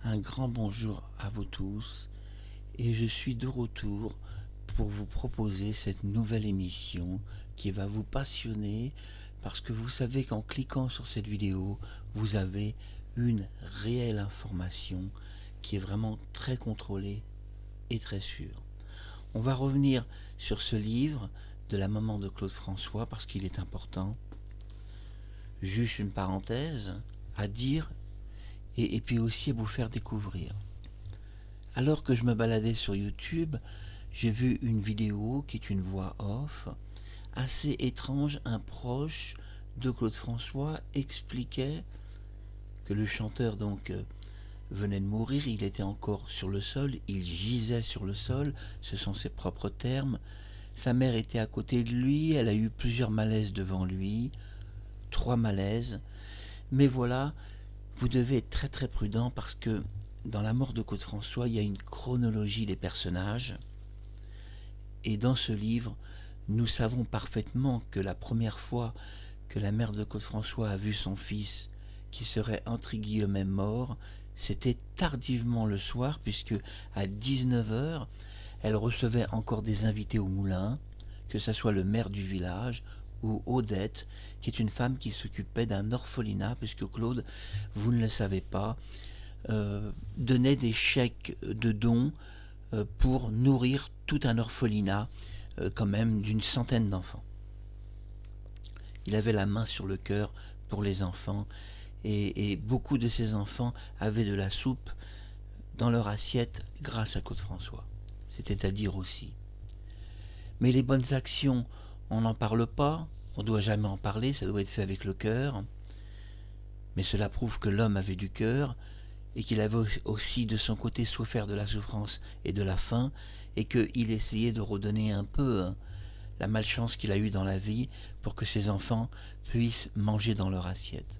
Un grand bonjour à vous tous et je suis de retour pour vous proposer cette nouvelle émission qui va vous passionner parce que vous savez qu'en cliquant sur cette vidéo, vous avez une réelle information qui est vraiment très contrôlée et très sûre. On va revenir sur ce livre de la maman de Claude François parce qu'il est important. Juste une parenthèse à dire et puis aussi à vous faire découvrir. Alors que je me baladais sur YouTube, j'ai vu une vidéo qui est une voix off assez étrange. Un proche de Claude François expliquait que le chanteur venait de mourir, il était encore sur le sol, il gisait sur le sol, ce sont ses propres termes. Sa mère était à côté de lui, elle a eu plusieurs malaises devant lui, 3 malaises. Mais voilà, vous devez être très très prudent parce que dans la mort de Claude François, il y a une chronologie des personnages. Et dans ce livre, nous savons parfaitement que la première fois que la mère de Claude François a vu son fils, qui serait entre guillemets mort, c'était tardivement le soir, puisque à 19h, elle recevait encore des invités au moulin, que ce soit le maire du village ou Odette, qui est une femme qui s'occupait d'un orphelinat, puisque Claude, vous ne le savez pas, donnait des chèques de dons pour nourrir tout un orphelinat quand même d'une centaine d'enfants. Il avait la main sur le cœur pour les enfants et beaucoup de ces enfants avaient de la soupe dans leur assiette grâce à Claude François. C'était à dire aussi. Mais les bonnes actions, on n'en parle pas, on ne doit jamais en parler, ça doit être fait avec le cœur. Mais cela prouve que l'homme avait du cœur et qu'il avait aussi de son côté souffert de la souffrance et de la faim, et qu'il essayait de redonner un peu la malchance qu'il a eue dans la vie pour que ses enfants puissent manger dans leur assiette.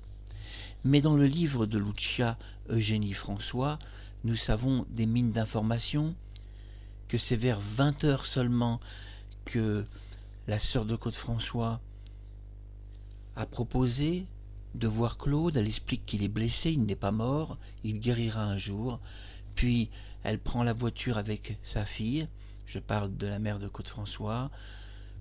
Mais dans le livre de Lucia Eugénie François, nous savons des mines d'informations, que c'est vers 20h seulement que la sœur de Claude François a proposé de voir Claude. Elle explique qu'il est blessé, il n'est pas mort, il guérira un jour. Puis elle prend la voiture avec sa fille, je parle de la mère de Claude François,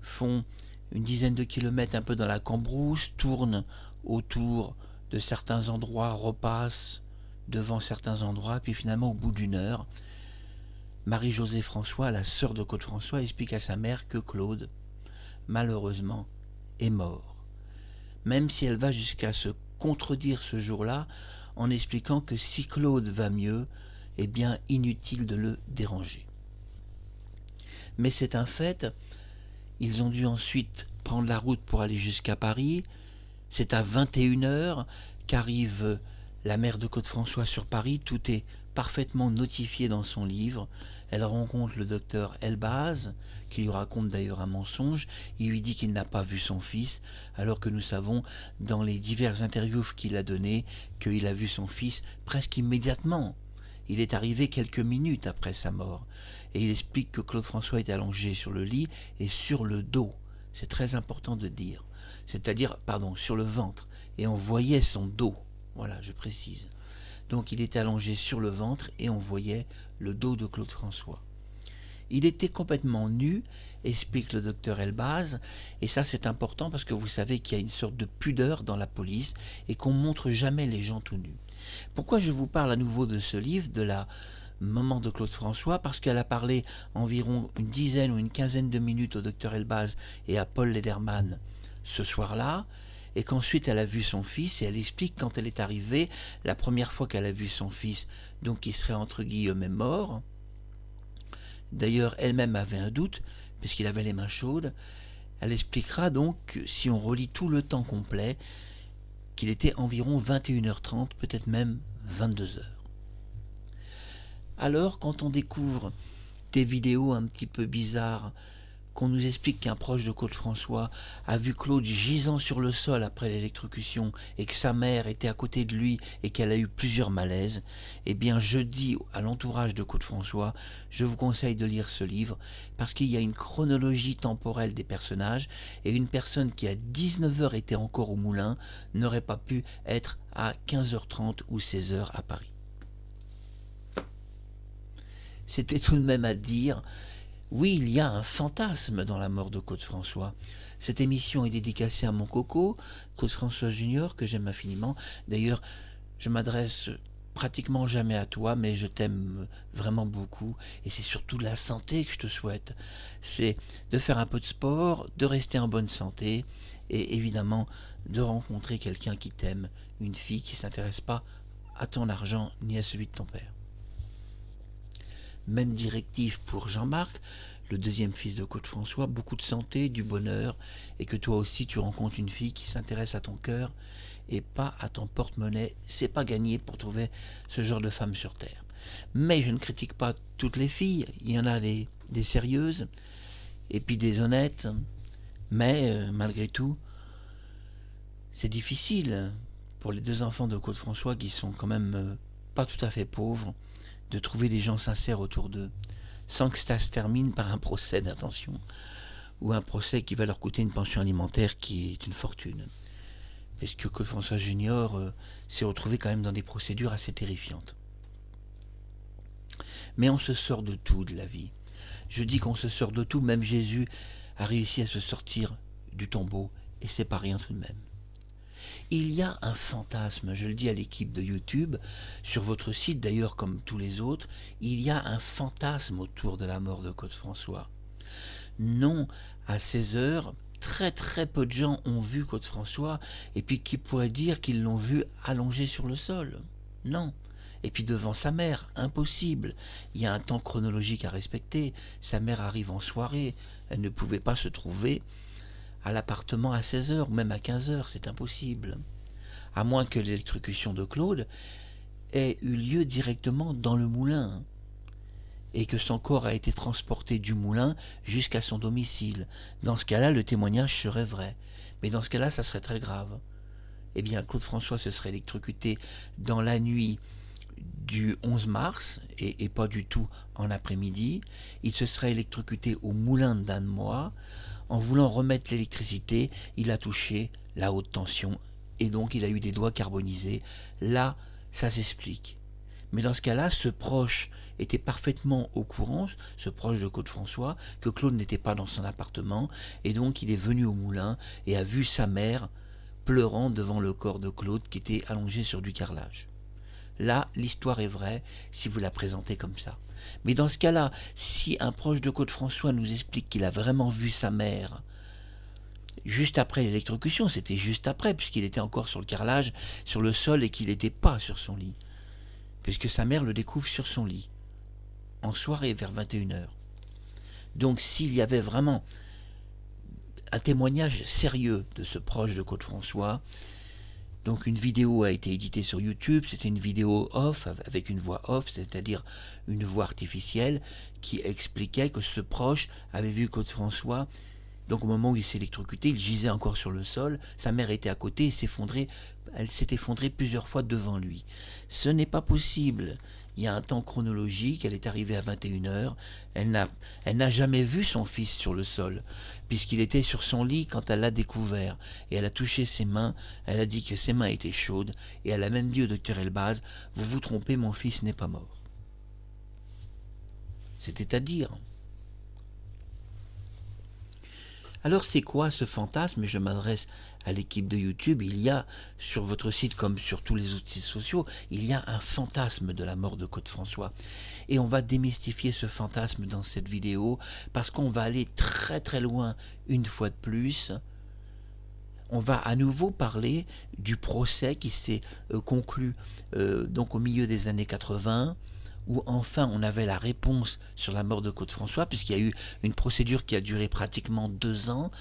font une dizaine de kilomètres un peu dans la cambrousse, tournent autour de certains endroits, repassent devant certains endroits, puis finalement au bout d'une heure, Marie-Josée François, la sœur de Claude François, explique à sa mère que Claude, malheureusement, est mort. Même si elle va jusqu'à se contredire ce jour-là en expliquant que si Claude va mieux, eh bien inutile de le déranger. Mais c'est un fait, ils ont dû ensuite prendre la route pour aller jusqu'à Paris. C'est à 21h qu'arrive la mère de Claude François sur Paris, tout est parfaitement notifié dans son livre. Elle rencontre le docteur Elbaz, qui lui raconte d'ailleurs un mensonge. Il lui dit qu'il n'a pas vu son fils, alors que nous savons, dans les diverses interviews qu'il a données, qu'il a vu son fils presque immédiatement. Il est arrivé quelques minutes après sa mort. Et il explique que Claude François est allongé sur le lit et sur le dos. C'est très important de dire. C'est-à-dire, sur le ventre. Et on voyait son dos. Voilà, je précise. Donc il était allongé sur le ventre et on voyait le dos de Claude François. Il était complètement nu, explique le docteur Elbaz, et ça c'est important parce que vous savez qu'il y a une sorte de pudeur dans la police et qu'on ne montre jamais les gens tout nus. Pourquoi je vous parle à nouveau de ce livre, de la maman de Claude François? Parce qu'elle a parlé environ une dizaine ou une quinzaine de minutes au docteur Elbaz et à Paul Lederman ce soir-là, et qu'ensuite elle a vu son fils, et elle explique quand elle est arrivée, la première fois qu'elle a vu son fils, donc il serait entre guillemets mort. D'ailleurs, elle-même avait un doute, puisqu'il avait les mains chaudes. Elle expliquera donc, si on relit tout le temps complet, qu'il était environ 21h30, peut-être même 22h. Alors, quand on découvre des vidéos un petit peu bizarres, qu'on nous explique qu'un proche de Claude François a vu Claude gisant sur le sol après l'électrocution et que sa mère était à côté de lui et qu'elle a eu plusieurs malaises, eh bien je dis à l'entourage de Claude François, je vous conseille de lire ce livre parce qu'il y a une chronologie temporelle des personnages et une personne qui à 19h était encore au moulin n'aurait pas pu être à 15h30 ou 16h à Paris. c'était tout de même à dire, oui, il y a un fantasme dans la mort de Claude François. Cette émission est dédicacée à mon coco, Claude François Junior, que j'aime infiniment. D'ailleurs, je m'adresse pratiquement jamais à toi, mais je t'aime vraiment beaucoup, et c'est surtout la santé que je te souhaite. C'est de faire un peu de sport, de rester en bonne santé, et évidemment de rencontrer quelqu'un qui t'aime, une fille qui ne s'intéresse pas à ton argent ni à celui de ton père. Même directive pour Jean-Marc, le deuxième fils de Claude François, beaucoup de santé, du bonheur, et que toi aussi tu rencontres une fille qui s'intéresse à ton cœur et pas à ton porte-monnaie. C'est pas gagné pour trouver ce genre de femme sur Terre. Mais je ne critique pas toutes les filles, il y en a des sérieuses, et puis des honnêtes, mais malgré tout, c'est difficile pour les deux enfants de Claude François qui sont quand même pas tout à fait pauvres, de trouver des gens sincères autour d'eux, sans que ça se termine par un procès d'intention, ou un procès qui va leur coûter une pension alimentaire qui est une fortune. Parce que Claude François Junior s'est retrouvé quand même dans des procédures assez terrifiantes. Mais on se sort de tout de la vie. Je dis qu'on se sort de tout, même Jésus a réussi à se sortir du tombeau, et c'est pas rien tout de même. Il y a un fantasme, je le dis à l'équipe de YouTube, sur votre site d'ailleurs comme tous les autres, il y a un fantasme autour de la mort de Claude François. Non, à 16 heures, très très peu de gens ont vu Claude François, et puis qui pourrait dire qu'ils l'ont vu allongé sur le sol? Non. Et puis devant sa mère, impossible. Il y a un temps chronologique à respecter. Sa mère arrive en soirée, elle ne pouvait pas se trouver à l'appartement à 16 heures ou même à 15 heures, c'est impossible. À moins que l'électrocution de Claude ait eu lieu directement dans le moulin et que son corps a été transporté du moulin jusqu'à son domicile. Dans ce cas-là, le témoignage serait vrai. Mais dans ce cas-là, ça serait très grave. Eh bien, Claude François se serait électrocuté dans la nuit du 11 mars, et pas du tout en après-midi. Il se serait électrocuté au moulin d'Annemois. En voulant remettre l'électricité, il a touché la haute tension, et donc il a eu des doigts carbonisés. Là, ça s'explique. Mais dans ce cas-là, ce proche était parfaitement au courant, ce proche de Claude François, que Claude n'était pas dans son appartement, et donc il est venu au moulin et a vu sa mère pleurant devant le corps de Claude qui était allongé sur du carrelage. Là, l'histoire est vraie si vous la présentez comme ça. Mais dans ce cas-là, si un proche de Claude François nous explique qu'il a vraiment vu sa mère juste après l'électrocution, c'était juste après, puisqu'il était encore sur le carrelage, sur le sol, et qu'il n'était pas sur son lit, puisque sa mère le découvre sur son lit, en soirée vers 21 h. Donc s'il y avait vraiment un témoignage sérieux de ce proche de Claude François, donc une vidéo a été éditée sur YouTube, c'était une vidéo off, avec une voix off, c'est-à-dire une voix artificielle, qui expliquait que ce proche avait vu Claude François, donc au moment où il s'est électrocuté, il gisait encore sur le sol, sa mère était à côté, elle s'est effondrée plusieurs fois devant lui. Ce n'est pas possible. Il y a un temps chronologique, elle est arrivée à 21 h, elle n'a jamais vu son fils sur le sol, puisqu'il était sur son lit quand elle l'a découvert, et elle a touché ses mains, elle a dit que ses mains étaient chaudes, et elle a même dit au docteur Elbaz, « Vous vous trompez, mon fils n'est pas mort. » C'était à dire. Alors c'est quoi ce fantasme? Et je m'adresse à l'équipe de YouTube. Il y a, sur votre site comme sur tous les autres sites sociaux, il y a un fantasme de la mort de Claude François. Et on va démystifier ce fantasme dans cette vidéo, parce qu'on va aller très très loin une fois de plus. On va à nouveau parler du procès qui s'est conclu donc au milieu des années 80, où enfin on avait la réponse sur la mort de Claude François, puisqu'il y a eu une procédure qui a duré pratiquement 2 ans.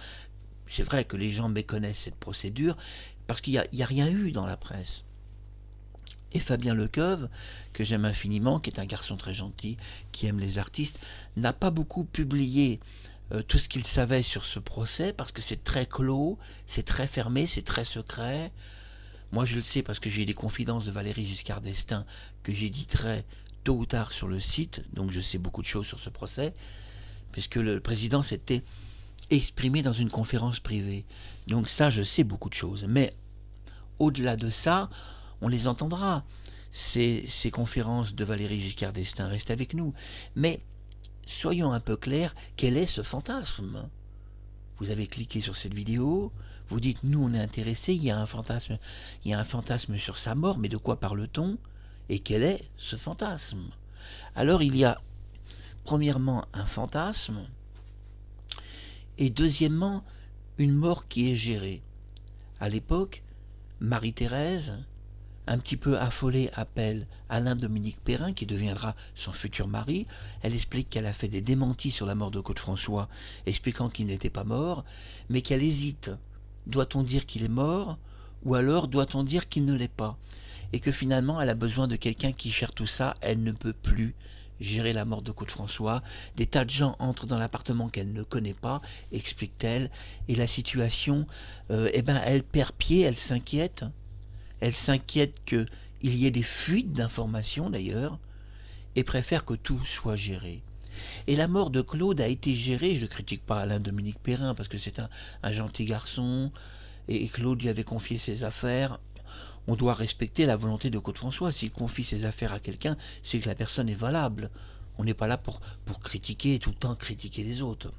C'est vrai que les gens méconnaissent cette procédure, parce qu'il n'y a rien eu dans la presse. Et Fabien Lecoeuvre, que j'aime infiniment, qui est un garçon très gentil, qui aime les artistes, n'a pas beaucoup publié tout ce qu'il savait sur ce procès, parce que c'est très clos, c'est très fermé, c'est très secret. Moi je le sais parce que j'ai des confidences de Valéry Giscard d'Estaing que j'éditerai tôt ou tard sur le site, donc je sais beaucoup de choses sur ce procès, puisque le président s'était exprimé dans une conférence privée. Donc ça, je sais beaucoup de choses. Mais au-delà de ça, on les entendra. ces conférences de Valéry Giscard d'Estaing restent avec nous. Mais soyons un peu clairs, quel est ce fantasme? Vous avez cliqué sur cette vidéo, vous dites nous on est intéressé, il y a un fantasme sur sa mort, mais de quoi parle-t-on? Et quel est ce fantasme? Alors il y a premièrement un fantasme, et deuxièmement une mort qui est gérée. À l'époque, Marie-Thérèse, un petit peu affolée, appelle Alain-Dominique Perrin, qui deviendra son futur mari. Elle explique qu'elle a fait des démentis sur la mort de Claude-François, expliquant qu'il n'était pas mort, mais qu'elle hésite. Doit-on dire qu'il est mort, ou alors doit-on dire qu'il ne l'est pas? Et que finalement, elle a besoin de quelqu'un qui gère tout ça. Elle ne peut plus gérer la mort de Claude-François. Des tas de gens entrent dans l'appartement qu'elle ne connaît pas, explique-t-elle, et la situation, elle perd pied, elle s'inquiète. Elle s'inquiète qu'il y ait des fuites d'informations d'ailleurs, et préfère que tout soit géré. Et la mort de Claude a été gérée, je ne critique pas Alain-Dominique Perrin, parce que c'est un gentil garçon, et Claude lui avait confié ses affaires. On doit respecter la volonté de Claude-François. S'il confie ses affaires à quelqu'un, c'est que la personne est valable. On n'est pas là pour critiquer, tout le temps critiquer les autres.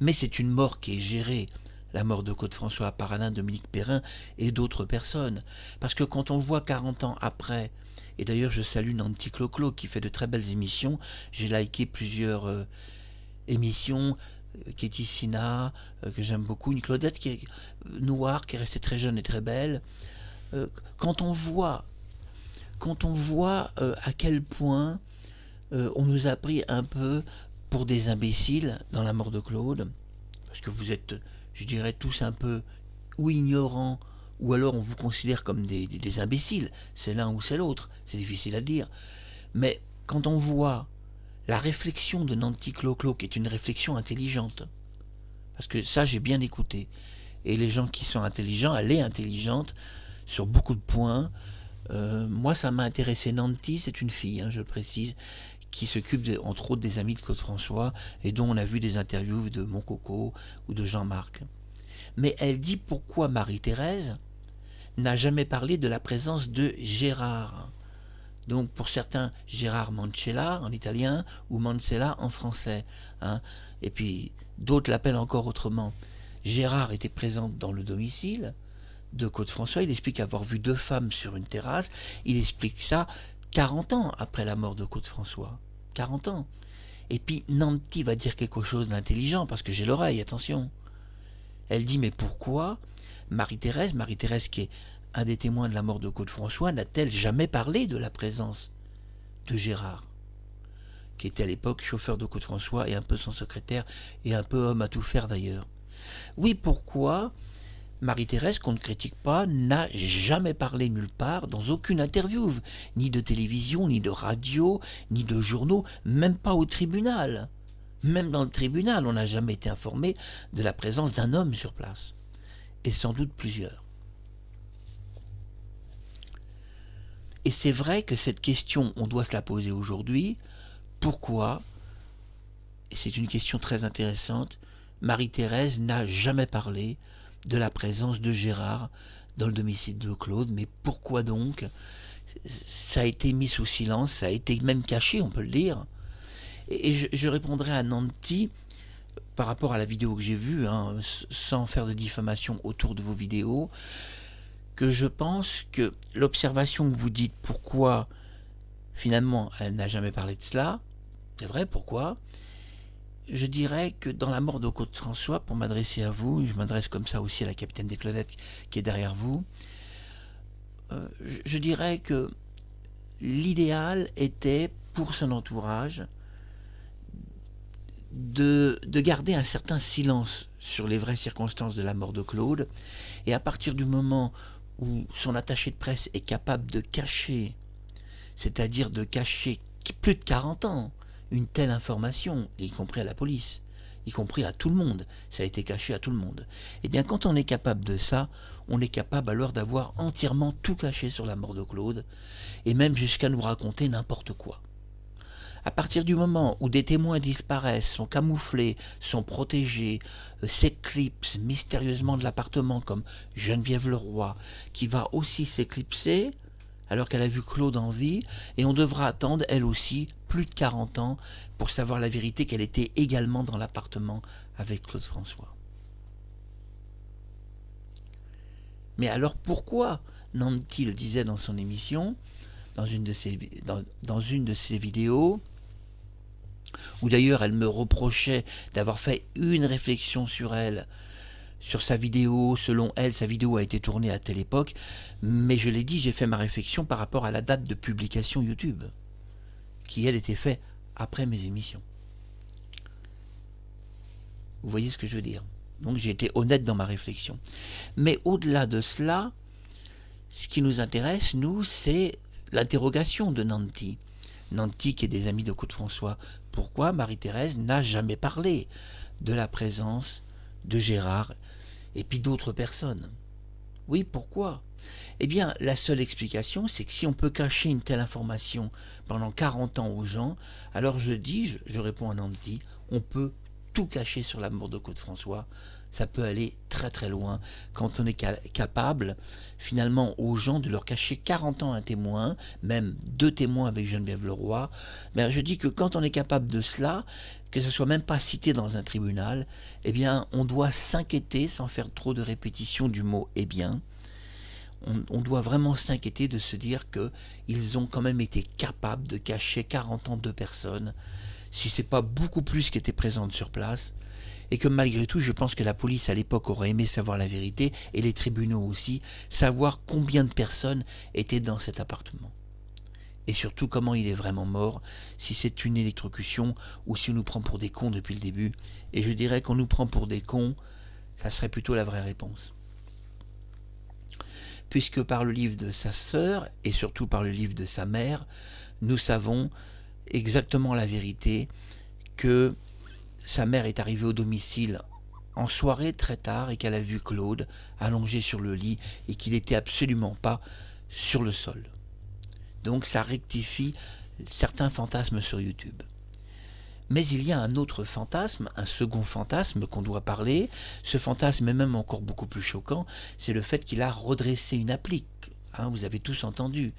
Mais c'est une mort qui est gérée, la mort de Claude-François par Alain-Dominique Perrin et d'autres personnes. Parce que quand on voit 40 ans après, et d'ailleurs je salue Nanty Clo-Clo qui fait de très belles émissions, j'ai liké plusieurs émissions, Katie Sina, que j'aime beaucoup, une Claudette qui est noire, qui est restée très jeune et très belle. Quand on voit à quel point on nous a pris un peu pour des imbéciles dans la mort de Claude, parce que vous êtes, je dirais, tous un peu ou ignorants, ou alors on vous considère comme des imbéciles, c'est l'un ou c'est l'autre, c'est difficile à dire. Mais quand on voit la réflexion de Nanty Clo-Clo, qui est une réflexion intelligente, parce que ça j'ai bien écouté, et les gens qui sont intelligents, elle est intelligente sur beaucoup de points. Moi ça m'a intéressé. Nanty, c'est une fille, je le précise, qui s'occupe entre autres des amis de Claude-François, et dont on a vu des interviews de Mon Coco ou de Jean-Marc. Mais elle dit pourquoi Marie-Thérèse n'a jamais parlé de la présence de Gérard. Donc pour certains, Gérard Mancella en italien ou Mancella en français. Et puis d'autres l'appellent encore autrement. Gérard était présent dans le domicile de Claude-François. Il explique avoir vu 2 femmes sur une terrasse. Il explique ça 40 ans après la mort de Claude-François. 40 ans. Et puis Nanty va dire quelque chose d'intelligent, parce que j'ai l'oreille, attention. Elle dit mais pourquoi Marie-Thérèse qui est un des témoins de la mort de Claude-François, n'a-t-elle jamais parlé de la présence de Gérard, qui était à l'époque chauffeur de Claude-François et un peu son secrétaire et un peu homme à tout faire d'ailleurs? Oui, pourquoi Marie-Thérèse, qu'on ne critique pas, n'a jamais parlé nulle part, dans aucune interview, ni de télévision, ni de radio, ni de journaux, même pas au tribunal. Même dans le tribunal, on n'a jamais été informé de la présence d'un homme sur place, et sans doute plusieurs. Et c'est vrai que cette question, on doit se la poser aujourd'hui. Pourquoi, et c'est une question très intéressante, Marie-Thérèse n'a jamais parlé de la présence de Gérard dans le domicile de Claude? Mais pourquoi donc? Ça a été mis sous silence, ça a été même caché, on peut le dire. Et je répondrai à Nanty par rapport à la vidéo que j'ai vue, sans faire de diffamation autour de vos vidéos, que je pense que l'observation que vous dites, pourquoi finalement elle n'a jamais parlé de cela, c'est vrai, pourquoi? Je dirais que dans la mort de Claude-François, pour m'adresser à vous, je m'adresse comme ça aussi à la capitaine des Claudettes qui est derrière vous, je dirais que l'idéal était pour son entourage de garder un certain silence sur les vraies circonstances de la mort de Claude, et à partir du moment où son attaché de presse est capable de cacher, c'est-à-dire de cacher plus de 40 ans, une telle information, y compris à la police, y compris à tout le monde, ça a été caché à tout le monde. Et bien quand on est capable de ça, on est capable alors d'avoir entièrement tout caché sur la mort de Claude, et même jusqu'à nous raconter n'importe quoi. À partir du moment où des témoins disparaissent, sont camouflés, sont protégés, s'éclipsent mystérieusement de l'appartement, comme Geneviève Leroy, qui va aussi s'éclipser, alors qu'elle a vu Claude en vie, et on devra attendre, elle aussi, plus de 40 ans pour savoir la vérité qu'elle était également dans l'appartement avec Claude François. Mais alors pourquoi, Nanty le disait dans son émission, dans une de ses vidéos, où d'ailleurs elle me reprochait d'avoir fait une réflexion sur elle, sur sa vidéo. Selon elle, sa vidéo a été tournée à telle époque, mais je l'ai dit, j'ai fait ma réflexion par rapport à la date de publication YouTube, qui elle était faite après mes émissions. Vous voyez ce que je veux dire? Donc j'ai été honnête dans ma réflexion. Mais au-delà de cela, ce qui nous intéresse, nous, c'est l'interrogation de Nanty. Nanty qui est des amis de Claude François. Pourquoi Marie-Thérèse n'a jamais parlé de la présence de Gérard et puis d'autres personnes? Oui, pourquoi? Eh bien, la seule explication, c'est que si on peut cacher une telle information pendant 40 ans aux gens, alors je réponds à Nanty, on peut tout cacher sur la mort de Claude François. Ça peut aller très très loin quand on est capable finalement aux gens de leur cacher 40 ans un témoin, même 2 témoins avec Geneviève Leroy. Mais je dis que quand on est capable de cela, que ce soit même pas cité dans un tribunal, eh bien on doit s'inquiéter, sans faire trop de répétition du mot eh bien, on doit vraiment s'inquiéter de se dire qu'ils ont quand même été capables de cacher 40 ans de personnes, si ce n'est pas beaucoup plus qui étaient présentes sur place, et que malgré tout, je pense que la police à l'époque aurait aimé savoir la vérité, et les tribunaux aussi, savoir combien de personnes étaient dans cet appartement. Et surtout comment il est vraiment mort, si c'est une électrocution ou si on nous prend pour des cons depuis le début. Et je dirais qu'on nous prend pour des cons, ça serait plutôt la vraie réponse. Puisque par le livre de sa sœur, et surtout par le livre de sa mère, nous savons exactement la vérité, que sa mère est arrivée au domicile en soirée très tard et qu'elle a vu Claude allongé sur le lit et qu'il n'était absolument pas sur le sol. Donc ça rectifie certains fantasmes sur YouTube. Mais il y a un autre fantasme, un second fantasme qu'on doit parler. Ce fantasme est même encore beaucoup plus choquant, c'est le fait qu'il a redressé une applique. Vous avez tous entendu.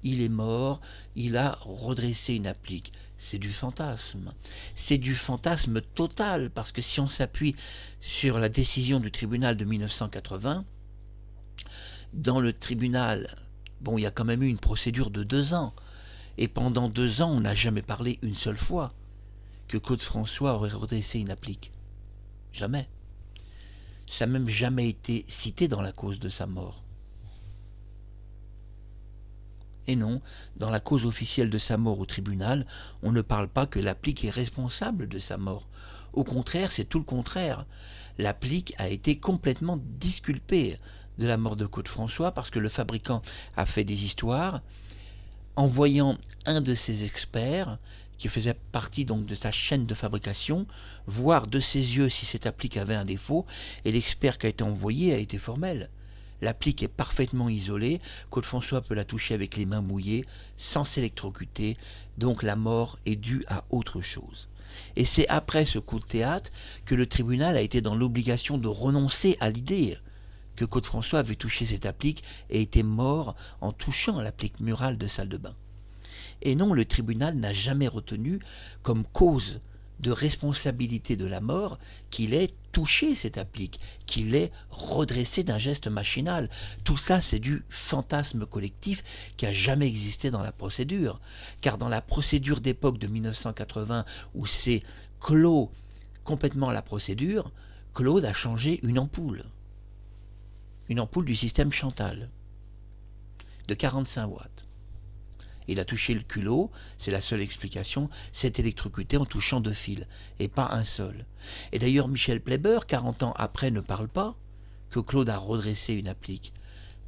Il est mort, il a redressé une applique. C'est du fantasme. C'est du fantasme total, parce que si on s'appuie sur la décision du tribunal de 1980, dans le tribunal, il y a quand même eu une procédure de 2 ans. Et pendant 2 ans, on n'a jamais parlé une seule fois que Claude François aurait redressé une applique. Jamais. Ça n'a même jamais été cité dans la cause de sa mort. Et non, dans la cause officielle de sa mort au tribunal, on ne parle pas que l'applique est responsable de sa mort. Au contraire, c'est tout le contraire. L'applique a été complètement disculpée de la mort de Claude François parce que le fabricant a fait des histoires, envoyant un de ses experts, qui faisait partie donc de sa chaîne de fabrication, voir de ses yeux si cette applique avait un défaut, et l'expert qui a été envoyé a été formel. L'applique est parfaitement isolée, Claude François peut la toucher avec les mains mouillées, sans s'électrocuter, donc la mort est due à autre chose. Et c'est après ce coup de théâtre que le tribunal a été dans l'obligation de renoncer à l'idée que Claude François avait touché cette applique et était mort en touchant l'applique murale de salle de bain. Et non, le tribunal n'a jamais retenu comme cause de responsabilité de la mort qu'il ait touché cette applique, qu'il ait redressé d'un geste machinal. Tout ça, c'est du fantasme collectif qui n'a jamais existé dans la procédure. Car dans la procédure d'époque de 1980, où c'est clos complètement la procédure, Claude a changé une ampoule du système Chantal, de 45 watts. Il a touché le culot, c'est la seule explication, s'est électrocuté en touchant 2 fils, et pas un seul. Et d'ailleurs, Michel Pleiber, 40 ans après, ne parle pas que Claude a redressé une applique.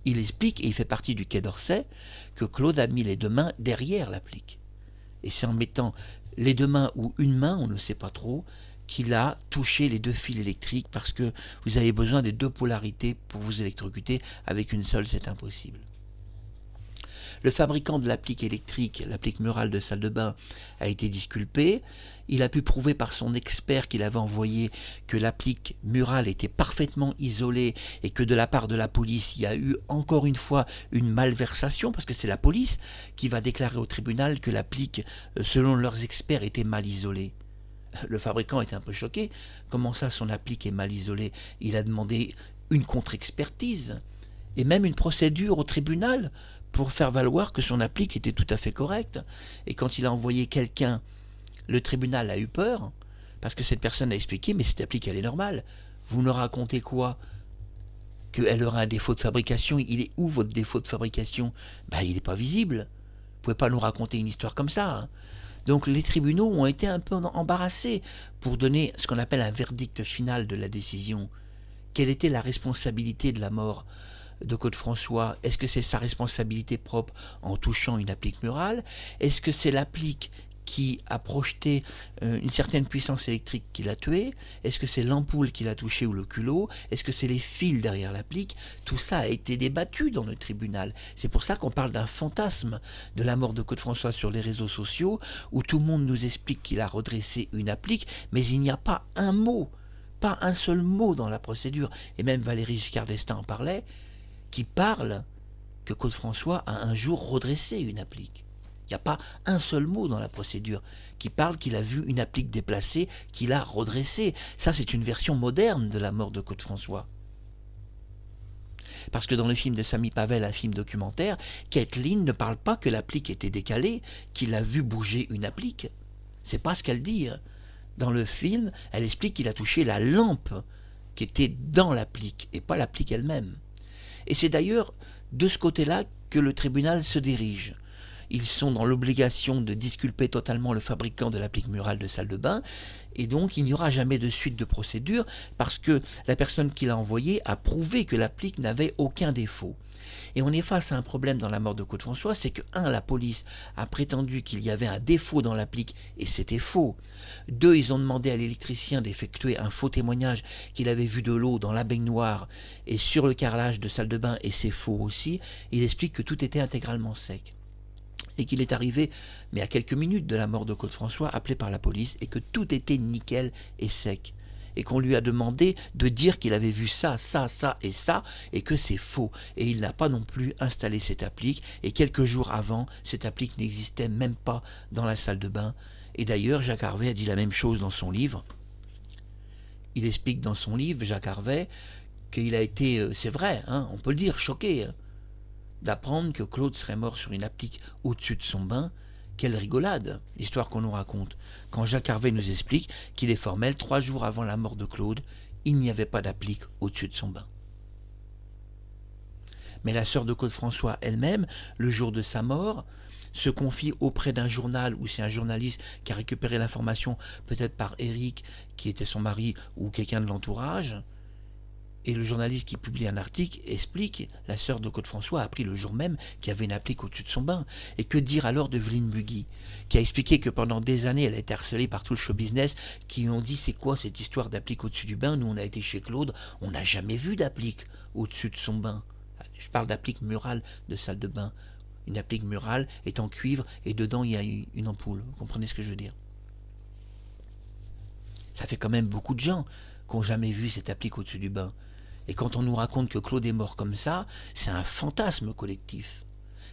Il explique, et il fait partie du Quai d'Orsay, que Claude a mis les 2 mains derrière l'applique. Et c'est en mettant les 2 mains ou une main, on ne sait pas trop, qu'il a touché les 2 fils électriques, parce que vous avez besoin des 2 polarités pour vous électrocuter. Avec une seule, c'est impossible. Le fabricant de l'applique électrique, l'applique murale de salle de bain, a été disculpé. Il a pu prouver par son expert qu'il avait envoyé que l'applique murale était parfaitement isolée et que de la part de la police, il y a eu encore une fois une malversation, parce que c'est la police qui va déclarer au tribunal que l'applique, selon leurs experts, était mal isolée. Le fabricant était un peu choqué. Comment ça, son applique est mal isolée? Il a demandé une contre-expertise et même une procédure au tribunal pour faire valoir que son applique était tout à fait correcte. Et quand il a envoyé quelqu'un, le tribunal a eu peur, parce que cette personne a expliqué, mais cette applique, elle est normale. Vous nous racontez quoi? Qu'elle aura un défaut de fabrication. Il est où votre défaut de fabrication? Il n'est pas visible. Vous ne pouvez pas nous raconter une histoire comme ça, hein. Donc les tribunaux ont été un peu embarrassés pour donner ce qu'on appelle un verdict final de la décision. Quelle était la responsabilité de la mort de Claude-François? Est-ce que c'est sa responsabilité propre en touchant une applique murale? Est-ce que c'est l'applique qui a projeté une certaine puissance électrique qui l'a tué? Est-ce que c'est l'ampoule qui l'a touché ou le culot? Est-ce que c'est les fils derrière l'applique? Tout ça a été débattu dans le tribunal. C'est pour ça qu'on parle d'un fantasme de la mort de Claude-François sur les réseaux sociaux, où tout le monde nous explique qu'il a redressé une applique, mais il n'y a pas un mot, pas un seul mot dans la procédure, et même Valéry Giscard d'Estaing en parlait, qui parle que Claude-François a un jour redressé une applique. Il n'y a pas un seul mot dans la procédure qui parle qu'il a vu une applique déplacée, qu'il a redressée. Ça, c'est une version moderne de la mort de Claude-François. Parce que dans le film de Samy Pavel, un film documentaire, Kathleen ne parle pas que l'applique était décalée, qu'il a vu bouger une applique. C'est pas ce qu'elle dit. Dans le film, elle explique qu'il a touché la lampe qui était dans l'applique et pas l'applique elle-même. Et c'est d'ailleurs de ce côté-là que le tribunal se dirige. Ils sont dans l'obligation de disculper totalement le fabricant de l'applique murale de salle de bain, et donc il n'y aura jamais de suite de procédure parce que la personne qui l'a envoyé a prouvé que l'applique n'avait aucun défaut. Et on est face à un problème dans la mort de Claude-François, c'est que 1. La police a prétendu qu'il y avait un défaut dans l'applique, et c'était faux. 2. Ils ont demandé à l'électricien d'effectuer un faux témoignage qu'il avait vu de l'eau dans la baignoire et sur le carrelage de salle de bain, et c'est faux aussi. Il explique que tout était intégralement sec. Et qu'il est arrivé, mais à quelques minutes de la mort de Claude-François, appelé par la police, et que tout était nickel et sec. Et qu'on lui a demandé de dire qu'il avait vu ça, ça, ça et ça, et que c'est faux. Et il n'a pas non plus installé cette applique, et quelques jours avant, cette applique n'existait même pas dans la salle de bain. Et d'ailleurs, Jacques Harvey a dit la même chose dans son livre. Il explique dans son livre, Jacques Harvey, qu'il a été, c'est vrai, hein, on peut le dire, choqué, d'apprendre que Claude serait mort sur une applique au-dessus de son bain. Quelle rigolade, l'histoire qu'on nous raconte, quand Jacques Harvey nous explique qu'il est formel, 3 jours avant la mort de Claude, il n'y avait pas d'applique au-dessus de son bain. Mais la sœur de Claude-François elle-même, le jour de sa mort, se confie auprès d'un journal, ou c'est un journaliste qui a récupéré l'information, peut-être par Eric, qui était son mari, ou quelqu'un de l'entourage. Et le journaliste qui publie un article explique, la sœur de Claude-François a appris le jour même qu'il y avait une applique au-dessus de son bain. Et que dire alors de Evelyne Bugui, qui a expliqué que pendant des années, elle a été harcelée par tout le show business, qui ont dit c'est quoi cette histoire d'applique au-dessus du bain? Nous on a été chez Claude, on n'a jamais vu d'applique au-dessus de son bain. Je parle d'applique murale de salle de bain. Une applique murale est en cuivre et dedans il y a une ampoule. Vous comprenez ce que je veux dire? Ça fait quand même beaucoup de gens qui n'ont jamais vu cette applique au-dessus du bain. Et quand on nous raconte que Claude est mort comme ça, c'est un fantasme collectif.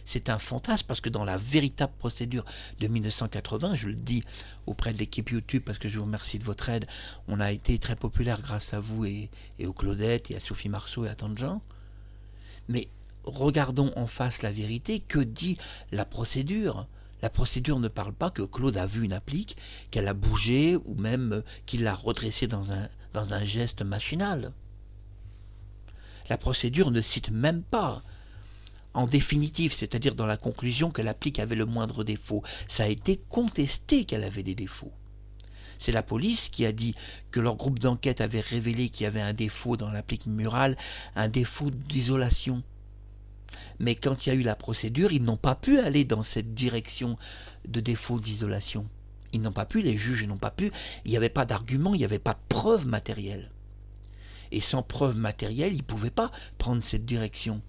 C'est un fantasme parce que dans la véritable procédure de 1980, je le dis auprès de l'équipe YouTube parce que je vous remercie de votre aide, on a été très populaire grâce à vous et aux Claudettes et à Sophie Marceau et à tant de gens. Mais regardons en face la vérité. Que dit la procédure? La procédure ne parle pas que Claude a vu une applique, qu'elle a bougé ou même qu'il l'a redressée dans un geste machinal. La procédure ne cite même pas en définitive, c'est-à-dire dans la conclusion, que l'applique avait le moindre défaut. Ça a été contesté qu'elle avait des défauts. C'est la police qui a dit que leur groupe d'enquête avait révélé qu'il y avait un défaut dans l'applique murale, un défaut d'isolation. Mais quand il y a eu la procédure, ils n'ont pas pu aller dans cette direction de défaut d'isolation. Ils n'ont pas pu, les juges n'ont pas pu, il n'y avait pas d'argument, il n'y avait pas de preuve matérielle. Et sans preuve matérielle, ils ne pouvaient pas prendre cette direction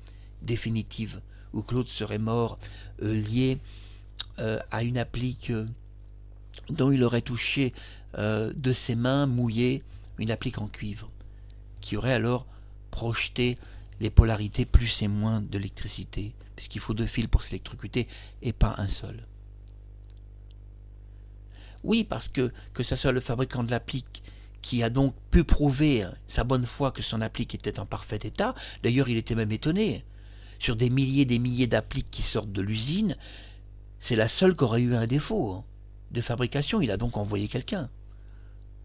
définitive où Claude serait mort lié à une applique dont il aurait touché de ses mains mouillées une applique en cuivre, qui aurait alors projeté les polarités plus et moins de l'électricité, puisqu'il faut 2 fils pour s'électrocuter et pas un seul. Oui, parce que ce soit le fabricant de l'applique qui a donc pu prouver sa bonne foi que son applique était en parfait état, d'ailleurs il était même étonné, sur des milliers d'appliques qui sortent de l'usine, c'est la seule qui aurait eu un défaut de fabrication, il a donc envoyé quelqu'un.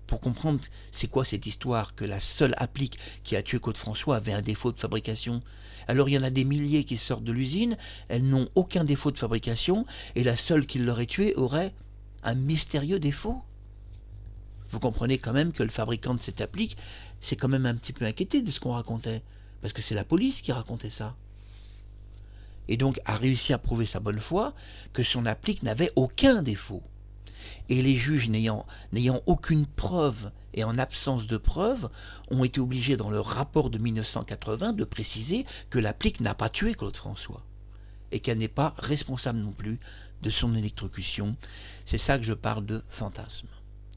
Pour comprendre c'est quoi cette histoire que la seule applique qui a tué Claude François avait un défaut de fabrication. Alors il y en a des milliers qui sortent de l'usine, elles n'ont aucun défaut de fabrication, et la seule qui l'aurait tué aurait un mystérieux défaut. Vous comprenez quand même que le fabricant de cette applique s'est quand même un petit peu inquiété de ce qu'on racontait, parce que c'est la police qui racontait ça. Et donc a réussi à prouver sa bonne foi que son applique n'avait aucun défaut. Et les juges n'ayant aucune preuve et en absence de preuve ont été obligés dans le rapport de 1980 de préciser que l'applique n'a pas tué Claude François et qu'elle n'est pas responsable non plus de son électrocution. C'est ça que je parle de fantasme.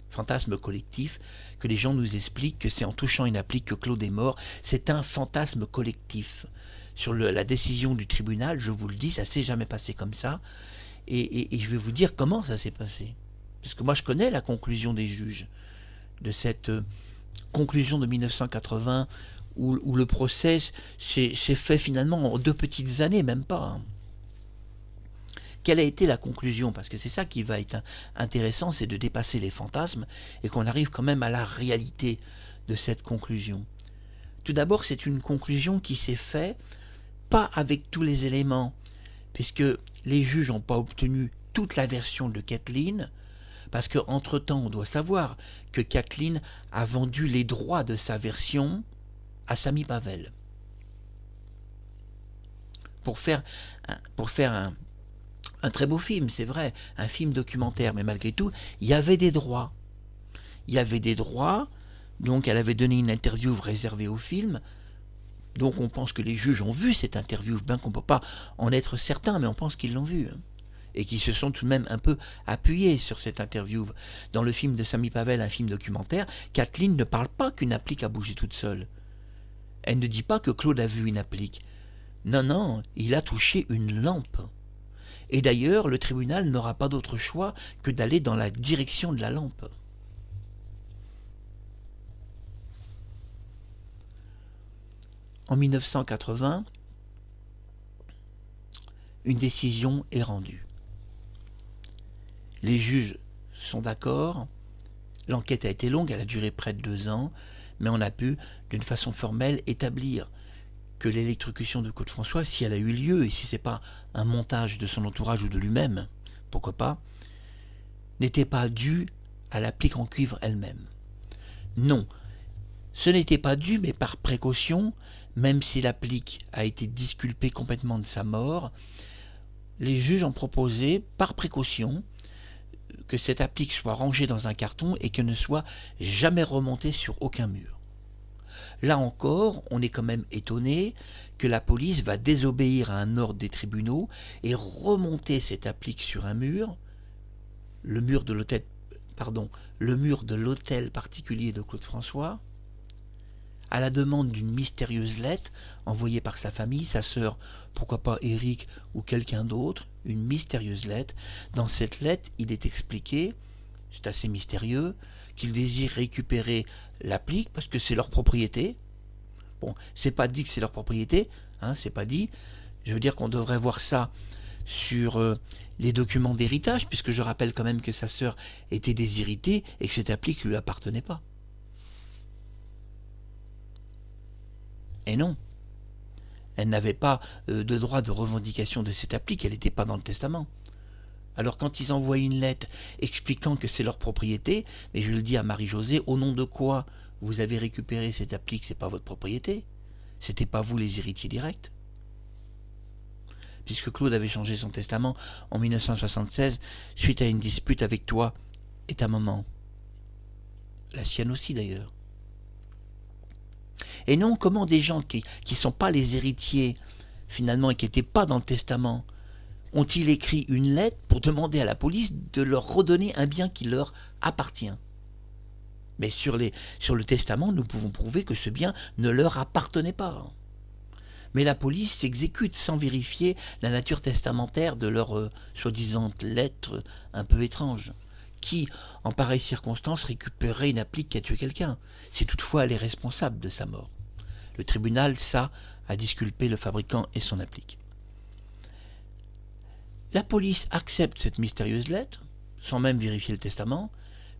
Fantasme collectif, que les gens nous expliquent que c'est en touchant une applique que Claude est mort. C'est un fantasme collectif. Sur la décision du tribunal, je vous le dis, ça ne s'est jamais passé comme ça. Et je vais vous dire comment ça s'est passé. Parce que moi, je connais la conclusion des juges de cette conclusion de 1980 où le procès s'est fait finalement en 2 petites années, même pas. Quelle a été la conclusion? Parce que c'est ça qui va être intéressant, c'est de dépasser les fantasmes et qu'on arrive quand même à la réalité de cette conclusion. Tout d'abord, c'est une conclusion qui s'est faite pas avec tous les éléments, puisque les juges n'ont pas obtenu toute la version de Kathleen, parce qu'entre-temps, on doit savoir que Kathleen a vendu les droits de sa version à Samy Pavel. Pour faire un très beau film, c'est vrai, un film documentaire, mais malgré tout, il y avait des droits. Il y avait des droits, donc elle avait donné une interview réservée au film, donc on pense que les juges ont vu cette interview, bien qu'on ne peut pas en être certain, mais on pense qu'ils l'ont vue. Et qui se sont tout de même un peu appuyés sur cette interview. Dans le film de Samy Pavel, un film documentaire, Kathleen ne parle pas qu'une applique a bougé toute seule. Elle ne dit pas que Claude a vu une applique. Non, il a touché une lampe. Et d'ailleurs, le tribunal n'aura pas d'autre choix que d'aller dans la direction de la lampe. En 1980, une décision est rendue. Les juges sont d'accord, l'enquête a été longue, elle a duré près de 2 ans, mais on a pu, d'une façon formelle, établir que l'électrocution de Claude François, si elle a eu lieu, et si ce n'est pas un montage de son entourage ou de lui-même, pourquoi pas, n'était pas due à l'applique en cuivre elle-même. Non, ce n'était pas dû, mais par précaution, même si l'applique a été disculpée complètement de sa mort, les juges ont proposé, par précaution, que cette applique soit rangée dans un carton et qu'elle ne soit jamais remontée sur aucun mur. Là encore, on est quand même étonné que la police va désobéir à un ordre des tribunaux et remonter cette applique sur un mur, le mur de l'hôtel particulier de Claude François, à la demande d'une mystérieuse lettre envoyée par sa famille, sa sœur, pourquoi pas Eric ou quelqu'un d'autre, une mystérieuse lettre. Dans cette lettre, il est expliqué, c'est assez mystérieux, qu'ils désirent récupérer l'applique parce que c'est leur propriété. Bon, c'est pas dit que c'est leur propriété, c'est pas dit. Je veux dire qu'on devrait voir ça sur les documents d'héritage, puisque je rappelle quand même que sa sœur était déshéritée et que cette applique ne lui appartenait pas. Et non, elle n'avait pas de droit de revendication de cette applique, elle n'était pas dans le testament. Alors quand ils envoient une lettre expliquant que c'est leur propriété, mais je le dis à Marie-Josée, au nom de quoi vous avez récupéré cette applique, c'est pas votre propriété, c'était pas vous les héritiers directs. Puisque Claude avait changé son testament en 1976 suite à une dispute avec toi et ta maman. La sienne aussi d'ailleurs. Et non, comment des gens qui ne sont pas les héritiers finalement, et qui n'étaient pas dans le testament, ont-ils écrit une lettre pour demander à la police de leur redonner un bien qui leur appartient. Mais sur le testament, nous pouvons prouver que ce bien ne leur appartenait pas. Mais la police s'exécute sans vérifier la nature testamentaire de leur soi-disant lettre un peu étrange. Qui, en pareille circonstance, récupérerait une applique qui a tué quelqu'un, si toutefois elle est responsable de sa mort? Le tribunal, ça, a disculpé le fabricant et son applique. La police accepte cette mystérieuse lettre, sans même vérifier le testament,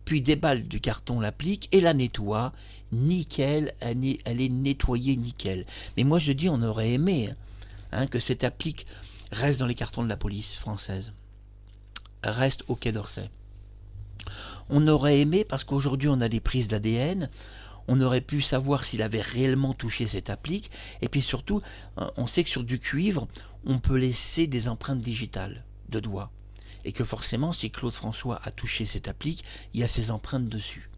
puis déballe du carton l'applique et la nettoie. Nickel, elle est nettoyée nickel. Mais moi je dis, on aurait aimé que cette applique reste dans les cartons de la police française, reste au Quai d'Orsay. On aurait aimé, parce qu'aujourd'hui on a des prises d'ADN, on aurait pu savoir s'il avait réellement touché cette applique, et puis surtout, on sait que sur du cuivre, on peut laisser des empreintes digitales de doigts, et que forcément, si Claude François a touché cette applique, il y a ses empreintes dessus.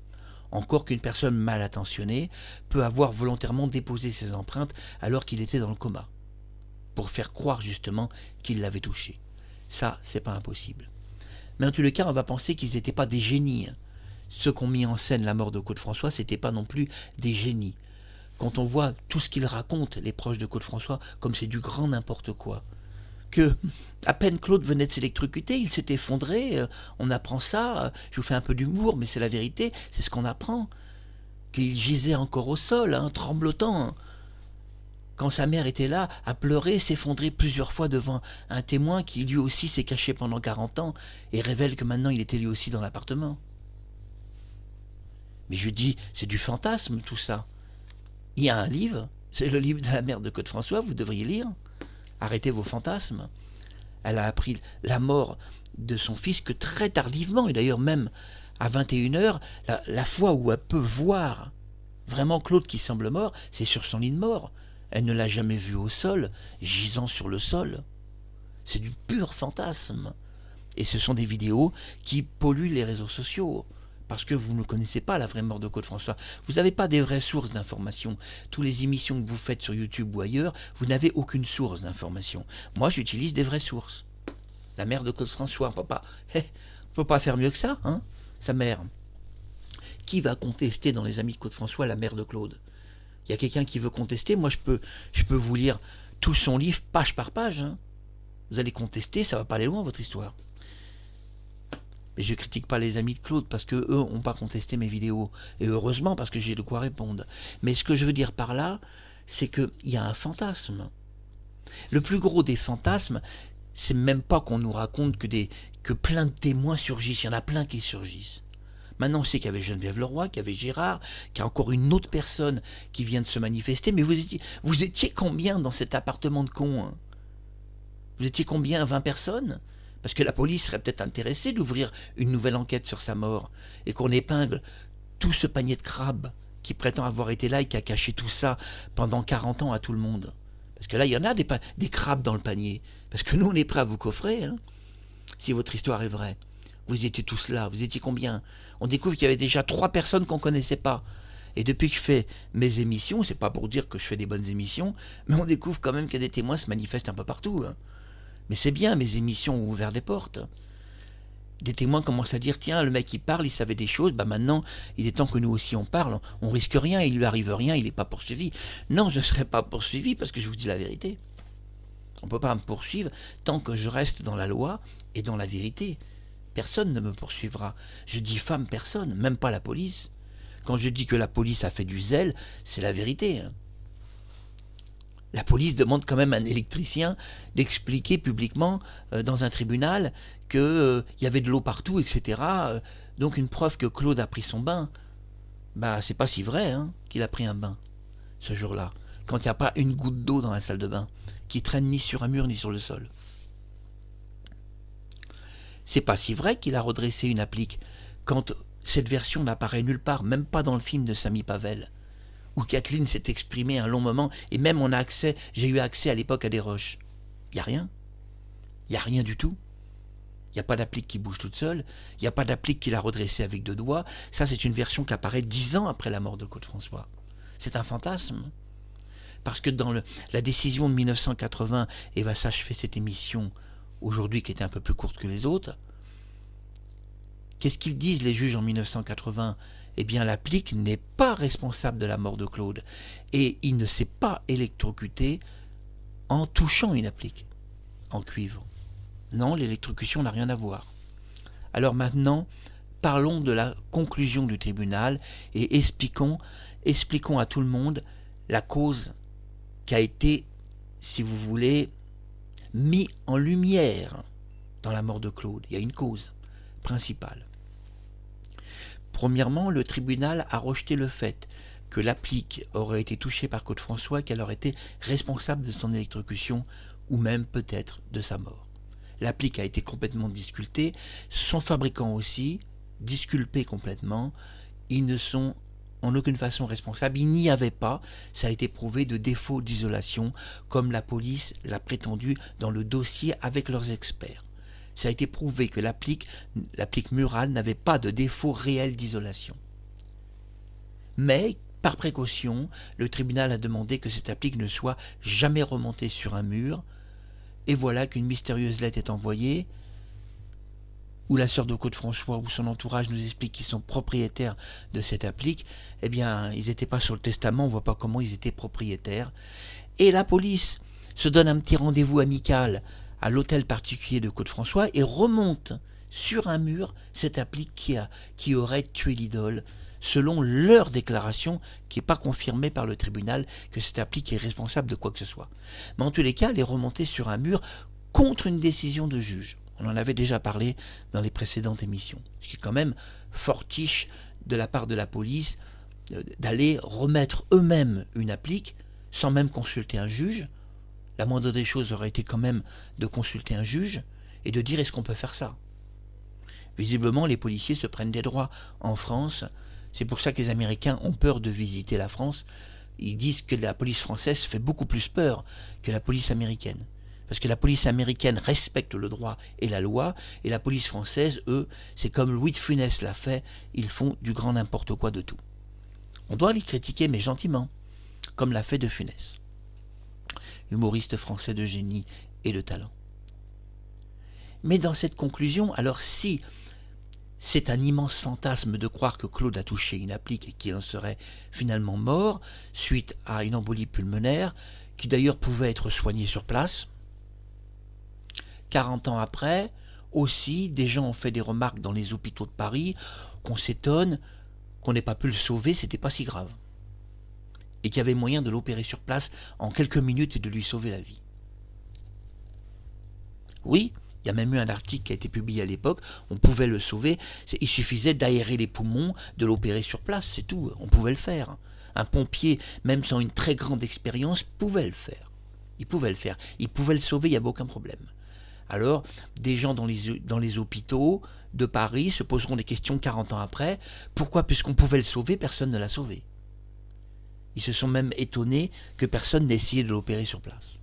Encore qu'une personne mal attentionnée peut avoir volontairement déposé ses empreintes alors qu'il était dans le coma, pour faire croire justement qu'il l'avait touché. Ça, c'est pas impossible. Mais en tous les cas, on va penser qu'ils n'étaient pas des génies. Ceux qui ont mis en scène la mort de Claude François, c'était pas non plus des génies. Quand on voit tout ce qu'ils racontent, les proches de Claude François, comme c'est du grand n'importe quoi. Que, à peine Claude venait de s'électrocuter, il s'est effondré, on apprend ça, je vous fais un peu d'humour, mais c'est la vérité, c'est ce qu'on apprend. Qu'il gisait encore au sol, tremblotant. Quand sa mère était là, à pleurer, s'effondrer plusieurs fois devant un témoin qui lui aussi s'est caché pendant 40 ans et révèle que maintenant il était lui aussi dans l'appartement. Mais je dis, c'est du fantasme tout ça. Il y a un livre, c'est le livre de la mère de Claude François, vous devriez lire. Arrêtez vos fantasmes. Elle a appris la mort de son fils que très tardivement, et d'ailleurs même à 21h, la fois où elle peut voir vraiment Claude qui semble mort, c'est sur son lit de mort. Elle ne l'a jamais vu au sol, gisant sur le sol. C'est du pur fantasme. Et ce sont des vidéos qui polluent les réseaux sociaux. Parce que vous ne connaissez pas la vraie mort de Claude François. Vous n'avez pas des vraies sources d'informations. Toutes les émissions que vous faites sur YouTube ou ailleurs, vous n'avez aucune source d'information. Moi, j'utilise des vraies sources. La mère de Claude François, on ne peut pas faire mieux que ça, sa mère. Qui va contester dans les amis de Claude François la mère de Claude? Il y a quelqu'un qui veut contester? Moi, je peux vous lire tout son livre, page par page. Vous allez contester, ça va pas aller loin, votre histoire. Mais je critique pas les amis de Claude parce que eux n'ont pas contesté mes vidéos. Et heureusement, parce que j'ai de quoi répondre. Mais ce que je veux dire par là, c'est qu'il y a un fantasme. Le plus gros des fantasmes, c'est même pas qu'on nous raconte que plein de témoins surgissent. Il y en a plein qui surgissent. Maintenant, on sait qu'il y avait Geneviève Leroy, qu'il y avait Gérard, qu'il y a encore une autre personne qui vient de se manifester. Mais vous étiez combien dans cet appartement de cons? Vous étiez combien? 20 personnes? Parce que la police serait peut-être intéressée d'ouvrir une nouvelle enquête sur sa mort et qu'on épingle tout ce panier de crabes qui prétend avoir été là et qui a caché tout ça pendant 40 ans à tout le monde. Parce que là, il y en a des crabes dans le panier. Parce que nous, on est prêts à vous coffrer, si votre histoire est vraie. Vous étiez tous là, vous étiez combien? On découvre qu'il y avait déjà 3 personnes qu'on ne connaissait pas. Et depuis que je fais mes émissions, c'est pas pour dire que je fais des bonnes émissions, mais on découvre quand même qu'il y a des témoins qui se manifestent un peu partout. Mais c'est bien, mes émissions ont ouvert des portes. Des témoins commencent à dire, tiens, le mec il parle, il savait des choses, maintenant il est temps que nous aussi on parle, on risque rien, il lui arrive rien, il n'est pas poursuivi. Non, je ne serai pas poursuivi parce que je vous dis la vérité. On ne peut pas me poursuivre tant que je reste dans la loi et dans la vérité. Personne ne me poursuivra. Je diffame personne, même pas la police. Quand je dis que la police a fait du zèle, c'est la vérité. La police demande quand même à un électricien d'expliquer publiquement dans un tribunal qu'il y avait de l'eau partout, etc. Donc une preuve que Claude a pris son bain. C'est pas si vrai qu'il a pris un bain ce jour-là, quand il n'y a pas une goutte d'eau dans la salle de bain, qui traîne ni sur un mur ni sur le sol. C'est pas si vrai qu'il a redressé une applique, quand cette version n'apparaît nulle part, même pas dans le film de Samy Pavel, où Kathleen s'est exprimée un long moment, et même j'ai eu accès à l'époque à des rushs. Il n'y a rien. Il n'y a rien du tout. Il n'y a pas d'applique qui bouge toute seule. Il n'y a pas d'applique qu'il a redressée avec 2 doigts. Ça, c'est une version qui apparaît 10 ans après la mort de Claude François. C'est un fantasme. parce que dans la décision de 1980, et va s'achever cette émission aujourd'hui qui était un peu plus courte que les autres, qu'est-ce qu'ils disent les juges en 1980? Eh bien l'applique n'est pas responsable de la mort de Claude, et il ne s'est pas électrocuté en touchant une applique en cuivre. Non, l'électrocution n'a rien à voir. Alors maintenant, parlons de la conclusion du tribunal et expliquons à tout le monde la cause qui a été, si vous voulez, mis en lumière dans la mort de Claude. Il y a une cause principale. Premièrement, le tribunal a rejeté le fait que l'applique aurait été touchée par Claude François et qu'elle aurait été responsable de son électrocution ou même peut-être de sa mort. L'applique a été complètement disculpée, son fabricant aussi, disculpé complètement. Ils ne sont en aucune façon responsables. Il n'y avait pas, ça a été prouvé, de défaut d'isolation, comme la police l'a prétendu dans le dossier avec leurs experts. Ça a été prouvé que l'applique murale n'avait pas de défaut réel d'isolation. Mais, par précaution, le tribunal a demandé que cette applique ne soit jamais remontée sur un mur, et voilà qu'une mystérieuse lettre est envoyée, où la sœur de Claude François ou son entourage nous explique qu'ils sont propriétaires de cette applique. Eh bien, ils n'étaient pas sur le testament, on ne voit pas comment ils étaient propriétaires. Et la police se donne un petit rendez-vous amical à l'hôtel particulier de Claude François et remonte sur un mur cette applique qui aurait tué l'idole, selon leur déclaration, qui n'est pas confirmée par le tribunal, que cette applique est responsable de quoi que ce soit. Mais en tous les cas, elle est remontée sur un mur contre une décision de juge. On en avait déjà parlé dans les précédentes émissions. Ce qui est quand même fortiche de la part de la police d'aller remettre eux-mêmes une applique sans même consulter un juge. La moindre des choses aurait été quand même de consulter un juge et de dire est-ce qu'on peut faire ça. Visiblement, les policiers se prennent des droits en France. C'est pour ça que les Américains ont peur de visiter la France. Ils disent que la police française fait beaucoup plus peur que la police américaine. Parce que la police américaine respecte le droit et la loi, et la police française, eux, c'est comme Louis de Funès l'a fait, ils font du grand n'importe quoi de tout. On doit les critiquer, mais gentiment, comme l'a fait de Funès. Humoriste français de génie et de talent. Mais dans cette conclusion, alors si c'est un immense fantasme de croire que Claude a touché une applique et qu'il en serait finalement mort, suite à une embolie pulmonaire, qui d'ailleurs pouvait être soignée sur place, 40 ans après, aussi, des gens ont fait des remarques dans les hôpitaux de Paris qu'on s'étonne qu'on n'ait pas pu le sauver, c'était pas si grave. Et qu'il y avait moyen de l'opérer sur place en quelques minutes et de lui sauver la vie. Oui, il y a même eu un article qui a été publié à l'époque, on pouvait le sauver, il suffisait d'aérer les poumons, de l'opérer sur place, c'est tout, on pouvait le faire. Un pompier, même sans une très grande expérience, pouvait le faire. Il pouvait le sauver, il n'y avait aucun problème. Alors, des gens dans les hôpitaux de Paris se poseront des questions 40 ans après. Pourquoi, puisqu'on pouvait le sauver, personne ne l'a sauvé? Ils se sont même étonnés que personne n'ait essayé de l'opérer sur place.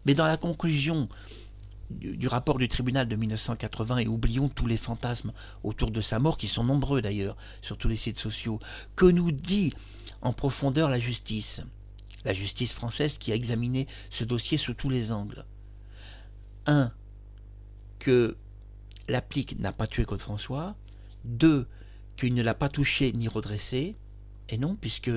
Mais dans la conclusion du rapport du tribunal de 1980, et oublions tous les fantasmes autour de sa mort, qui sont nombreux d'ailleurs sur tous les sites sociaux, que nous dit en profondeur la justice française qui a examiné ce dossier sous tous les angles. 1. Que l'applique n'a pas tué Claude François. 2. Qu'il ne l'a pas touché ni redressé. Et non, puisque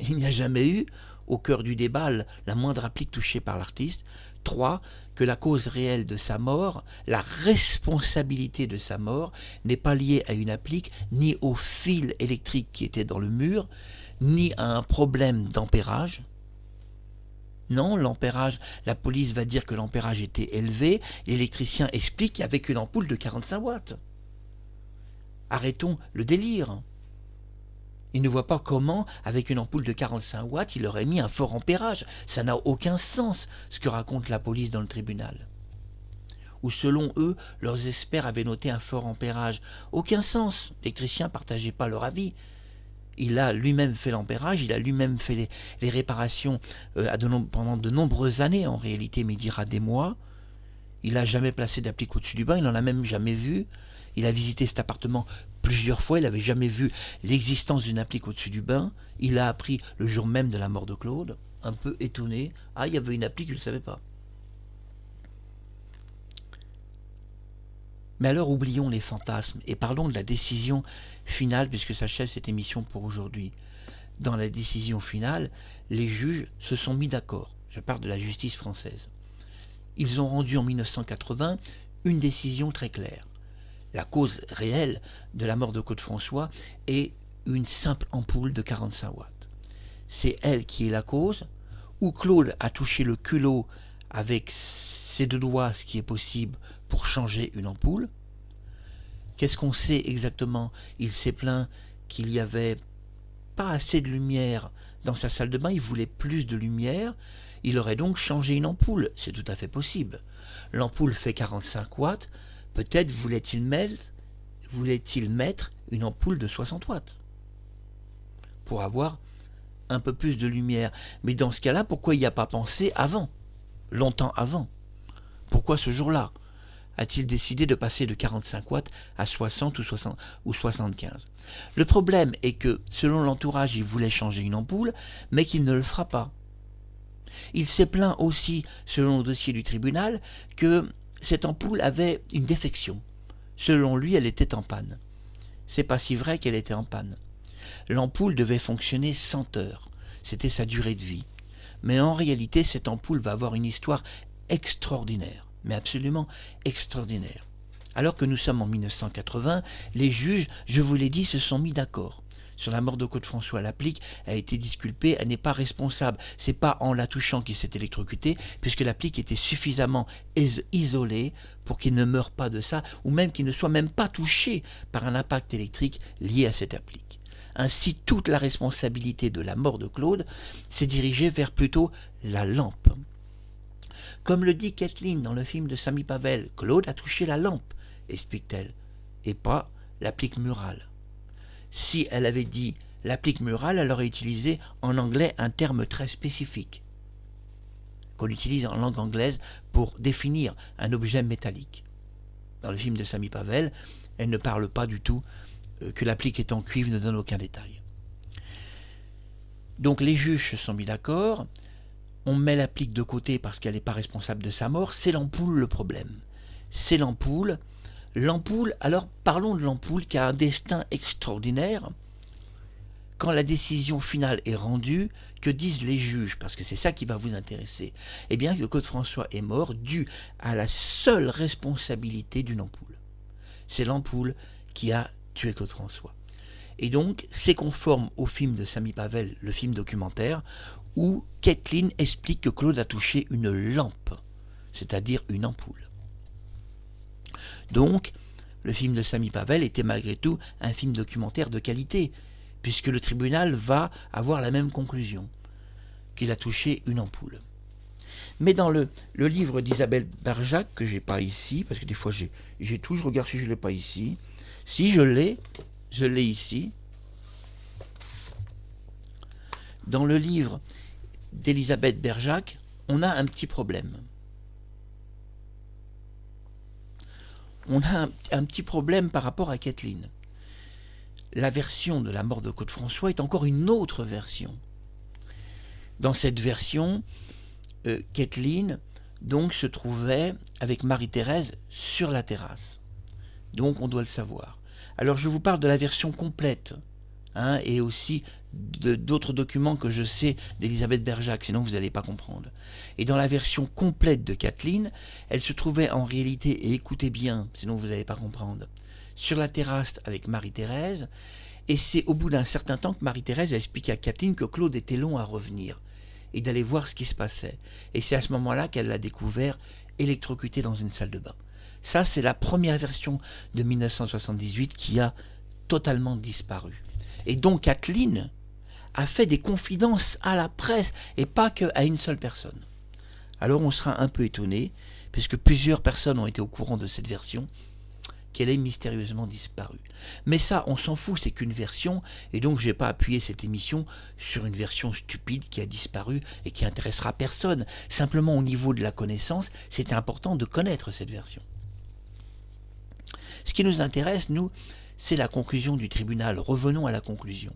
il n'y a jamais eu, au cœur du débat, la moindre applique touchée par l'artiste. 3. Que la cause réelle de sa mort, la responsabilité de sa mort, n'est pas liée à une applique, ni au fil électrique qui était dans le mur, ni à un problème d'ampérage. Non, l'ampérage, la police va dire que l'ampérage était élevé, l'électricien explique qu'avec une ampoule de 45 watts. Arrêtons le délire. Il ne voit pas comment, avec une ampoule de 45 watts, il aurait mis un fort ampérage. Ça n'a aucun sens, ce que raconte la police dans le tribunal. Ou selon eux, leurs experts avaient noté un fort ampérage. Aucun sens. L'électricien ne partageait pas leur avis. Il a lui-même fait l'ampérage, il a lui-même fait les réparations pendant de nombreuses années, en réalité, mais il dira des mois. Il n'a jamais placé d'applique au-dessus du bain, il n'en a même jamais vu. Il a visité cet appartement plusieurs fois, il n'avait jamais vu l'existence d'une applique au-dessus du bain. Il a appris le jour même de la mort de Claude, un peu étonné. Ah, il y avait une applique, je ne le savais pas. Mais alors oublions les fantasmes et parlons de la décision finale, puisque s'achève cette émission pour aujourd'hui. Dans la décision finale, les juges se sont mis d'accord. Je parle de la justice française. Ils ont rendu en 1980 une décision très claire. La cause réelle de la mort de Claude François est une simple ampoule de 45 watts. C'est elle qui est la cause, ou Claude a touché le culot avec ses deux doigts, ce qui est possible, pour changer une ampoule. Qu'est-ce qu'on sait exactement? Il s'est plaint qu'il n'y avait pas assez de lumière dans sa salle de bain, il voulait plus de lumière, il aurait donc changé une ampoule, c'est tout à fait possible. L'ampoule fait 45 watts, peut-être voulait-il mettre une ampoule de 60 watts pour avoir un peu plus de lumière. Mais dans ce cas-là, pourquoi il n'y a pas pensé avant, longtemps avant? Pourquoi ce jour-là a-t-il décidé de passer de 45 watts à 60 ou 75? Le problème est que, selon l'entourage, il voulait changer une ampoule, mais qu'il ne le fera pas. Il s'est plaint aussi, selon le dossier du tribunal, que cette ampoule avait une défection. Selon lui, elle était en panne. C'est pas si vrai qu'elle était en panne. L'ampoule devait fonctionner 100 heures. C'était sa durée de vie. Mais en réalité, cette ampoule va avoir une histoire extraordinaire, mais absolument extraordinaire. Alors que nous sommes en 1980, les juges, je vous l'ai dit, se sont mis d'accord. Sur la mort de Claude François, l'applique a été disculpée, elle n'est pas responsable. C'est pas en la touchant qu'il s'est électrocuté, puisque l'applique était suffisamment isolée pour qu'il ne meure pas de ça, ou même qu'il ne soit même pas touché par un impact électrique lié à cette applique. Ainsi, toute la responsabilité de la mort de Claude s'est dirigée vers plutôt la lampe. Comme le dit Kathleen dans le film de Sami Pavel, Claude a touché la lampe, explique-t-elle, et pas l'applique murale. Si elle avait dit l'applique murale, elle aurait utilisé en anglais un terme très spécifique, qu'on utilise en langue anglaise pour définir un objet métallique. Dans le film de Sami Pavel, elle ne parle pas du tout que l'applique est en cuivre, ne donne aucun détail. Donc les juges se sont mis d'accord, on met l'applique de côté parce qu'elle n'est pas responsable de sa mort, c'est l'ampoule le problème. C'est l'ampoule. L'ampoule, alors parlons de l'ampoule qui a un destin extraordinaire. Quand la décision finale est rendue, que disent les juges? Parce que c'est ça qui va vous intéresser. Eh bien que Claude François est mort dû à la seule responsabilité d'une ampoule. C'est l'ampoule qui a tué Claude François. Et donc, c'est conforme au film de Sami Pavel, le film documentaire, où Kathleen explique que Claude a touché une lampe, c'est-à-dire une ampoule. Donc, le film de Sami Pavel était malgré tout un film documentaire de qualité, puisque le tribunal va avoir la même conclusion, qu'il a touché une ampoule. Mais dans le livre d'Isabelle Berjac, que je n'ai pas ici, parce que des fois j'ai tout, je regarde si je ne l'ai pas ici. Si je l'ai ici. Dans le livre d'Elisabeth Berjac, on a un petit problème. On a un petit problème par rapport à Kathleen. La version de la mort de Claude François est encore une autre version. Dans cette version, Kathleen donc se trouvait avec Marie-Thérèse sur la terrasse. Donc on doit le savoir. Alors je vous parle de la version complète, et aussi d'autres documents que je sais d'Elisabeth Berjac, sinon vous n'allez pas comprendre. Et dans la version complète de Kathleen, elle se trouvait en réalité, et écoutez bien, sinon vous n'allez pas comprendre, sur la terrasse avec Marie-Thérèse, et c'est au bout d'un certain temps que Marie-Thérèse a expliqué à Kathleen que Claude était long à revenir, et d'aller voir ce qui se passait. Et c'est à ce moment-là qu'elle l'a découvert électrocuté dans une salle de bain. Ça, c'est la première version de 1978 qui a totalement disparu. Et donc Kathleen a fait des confidences à la presse et pas qu'à une seule personne. Alors on sera un peu étonné, puisque plusieurs personnes ont été au courant de cette version, qu'elle ait mystérieusement disparu. Mais ça, on s'en fout, c'est qu'une version, et donc je n'ai pas appuyé cette émission sur une version stupide qui a disparu et qui intéressera personne. Simplement au niveau de la connaissance, c'est important de connaître cette version. Ce qui nous intéresse, nous, c'est la conclusion du tribunal. Revenons à la conclusion.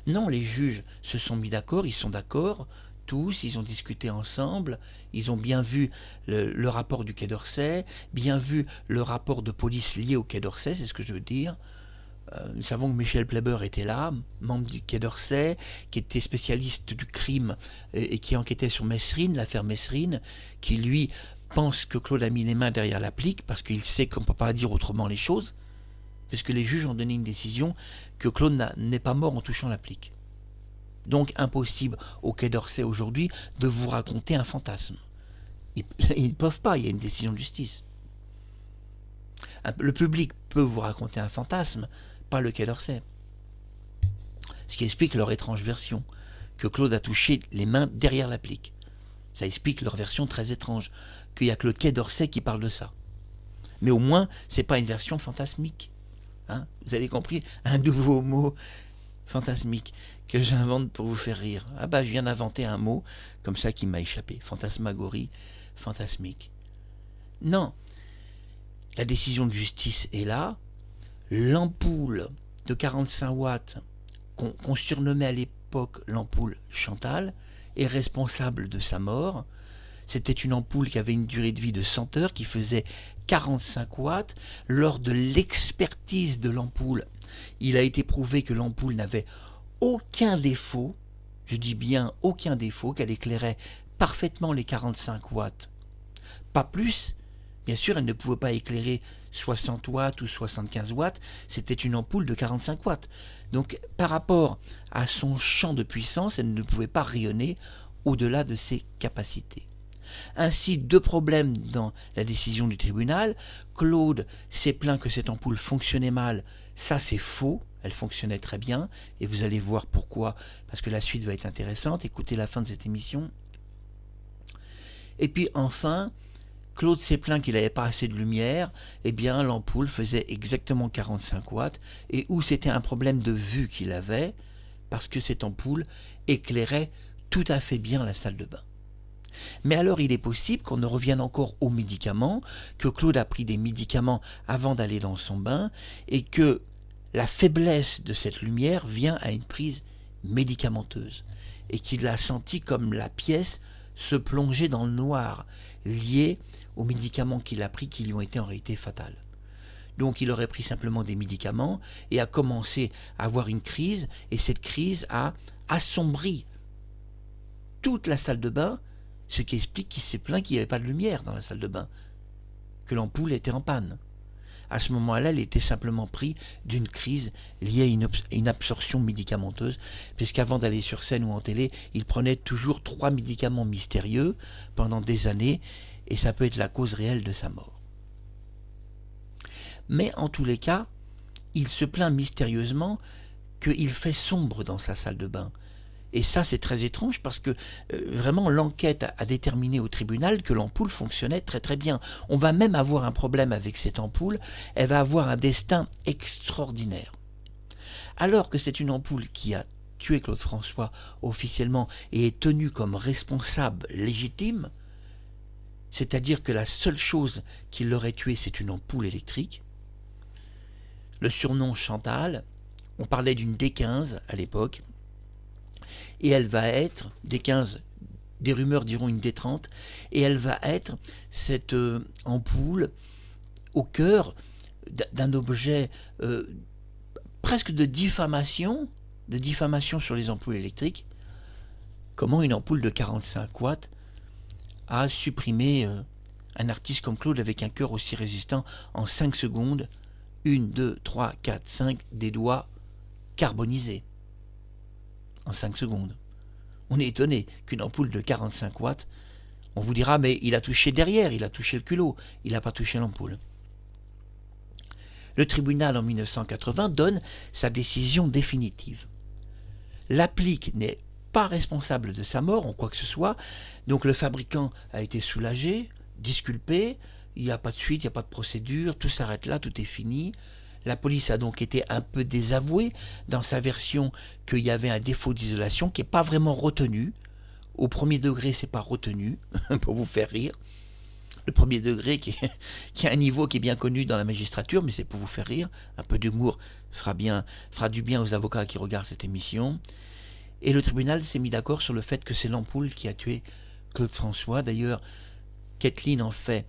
Non, les juges se sont mis d'accord, ils sont d'accord, tous, ils ont discuté ensemble, ils ont bien vu le rapport du Quai d'Orsay, bien vu le rapport de police lié au Quai d'Orsay, c'est ce que je veux dire. Nous savons que Michel Pleiber était là, membre du Quai d'Orsay, qui était spécialiste du crime et qui enquêtait sur Messrine, l'affaire Messrine, qui lui pense que Claude a mis les mains derrière l'applique parce qu'il sait qu'on ne peut pas dire autrement les choses, puisque les juges ont donné une décision que Claude n'est pas mort en touchant l'applique. Donc impossible au Quai d'Orsay aujourd'hui de vous raconter un fantasme. Ils ne peuvent pas, il y a une décision de justice. Le public peut vous raconter un fantasme, pas le Quai d'Orsay. Ce qui explique leur étrange version, que Claude a touché les mains derrière l'applique. Ça explique leur version très étrange, qu'il n'y a que le Quai d'Orsay qui parle de ça. Mais au moins, ce n'est pas une version fantasmique. Hein, vous avez compris, un nouveau mot fantasmique que j'invente pour vous faire rire. Ah bah je viens d'inventer un mot comme ça qui m'a échappé. Fantasmagorie, fantasmique. Non, la décision de justice est là. L'ampoule de 45 watts qu'on surnommait à l'époque l'ampoule Chantal est responsable de sa mort. C'était une ampoule qui avait une durée de vie de 100 heures, qui faisait 45 watts. Lors de l'expertise de l'ampoule, il a été prouvé que l'ampoule n'avait aucun défaut, je dis bien aucun défaut, qu'elle éclairait parfaitement les 45 watts. Pas plus, bien sûr, elle ne pouvait pas éclairer 60 watts ou 75 watts, c'était une ampoule de 45 watts. Donc par rapport à son champ de puissance, elle ne pouvait pas rayonner au-delà de ses capacités. Ainsi, deux problèmes dans la décision du tribunal. Claude s'est plaint que cette ampoule fonctionnait mal. Ça, c'est faux. Elle fonctionnait très bien. Et vous allez voir pourquoi, parce que la suite va être intéressante. Écoutez la fin de cette émission. Et puis enfin, Claude s'est plaint qu'il n'avait pas assez de lumière. Eh bien, l'ampoule faisait exactement 45 watts. Et où c'était un problème de vue qu'il avait, parce que cette ampoule éclairait tout à fait bien la salle de bain. Mais alors il est possible qu'on ne revienne encore aux médicaments, que Claude a pris des médicaments avant d'aller dans son bain, et que la faiblesse de cette lumière vient à une prise médicamenteuse, et qu'il a senti comme la pièce se plonger dans le noir, lié aux médicaments qu'il a pris qui lui ont été en réalité fatals. Donc il aurait pris simplement des médicaments et a commencé à avoir une crise, et cette crise a assombri toute la salle de bain, ce qui explique qu'il s'est plaint qu'il n'y avait pas de lumière dans la salle de bain, que l'ampoule était en panne. À ce moment-là, il était simplement pris d'une crise liée à une absorption médicamenteuse, puisqu'avant d'aller sur scène ou en télé, il prenait toujours 3 médicaments mystérieux pendant des années, et ça peut être la cause réelle de sa mort. Mais en tous les cas, il se plaint mystérieusement qu'il fait sombre dans sa salle de bain. Et ça, c'est très étrange parce que vraiment l'enquête a déterminé au tribunal que l'ampoule fonctionnait très très bien. On va même avoir un problème avec cette ampoule, elle va avoir un destin extraordinaire. Alors que c'est une ampoule qui a tué Claude François officiellement et est tenue comme responsable légitime, c'est-à-dire que la seule chose qui l'aurait tué, c'est une ampoule électrique. Le surnom Chantal, on parlait d'une D15 à l'époque, et elle va être, D15, des rumeurs diront une D30, et elle va être cette ampoule au cœur d'un objet presque de diffamation sur les ampoules électriques. Comment une ampoule de 45 watts a supprimé un artiste comme Claude avec un cœur aussi résistant en 5 secondes, 1, 2, 3, 4, 5, des doigts carbonisés. En 5 secondes. On est étonné qu'une ampoule de 45 watts, on vous dira, mais il a touché derrière, il a touché le culot, il n'a pas touché l'ampoule. Le tribunal en 1980 donne sa décision définitive. L'applique n'est pas responsable de sa mort en quoi que ce soit, donc le fabricant a été soulagé, disculpé, il n'y a pas de suite, il n'y a pas de procédure, tout s'arrête là, tout est fini. La police a donc été un peu désavouée dans sa version qu'il y avait un défaut d'isolation qui n'est pas vraiment retenu. Au premier degré, c'est pas retenu, pour vous faire rire. Le premier degré qui est un niveau qui est bien connu dans la magistrature, mais c'est pour vous faire rire. Un peu d'humour fera du bien aux avocats qui regardent cette émission. Et le tribunal s'est mis d'accord sur le fait que c'est l'ampoule qui a tué Claude François. D'ailleurs, Kathleen en fait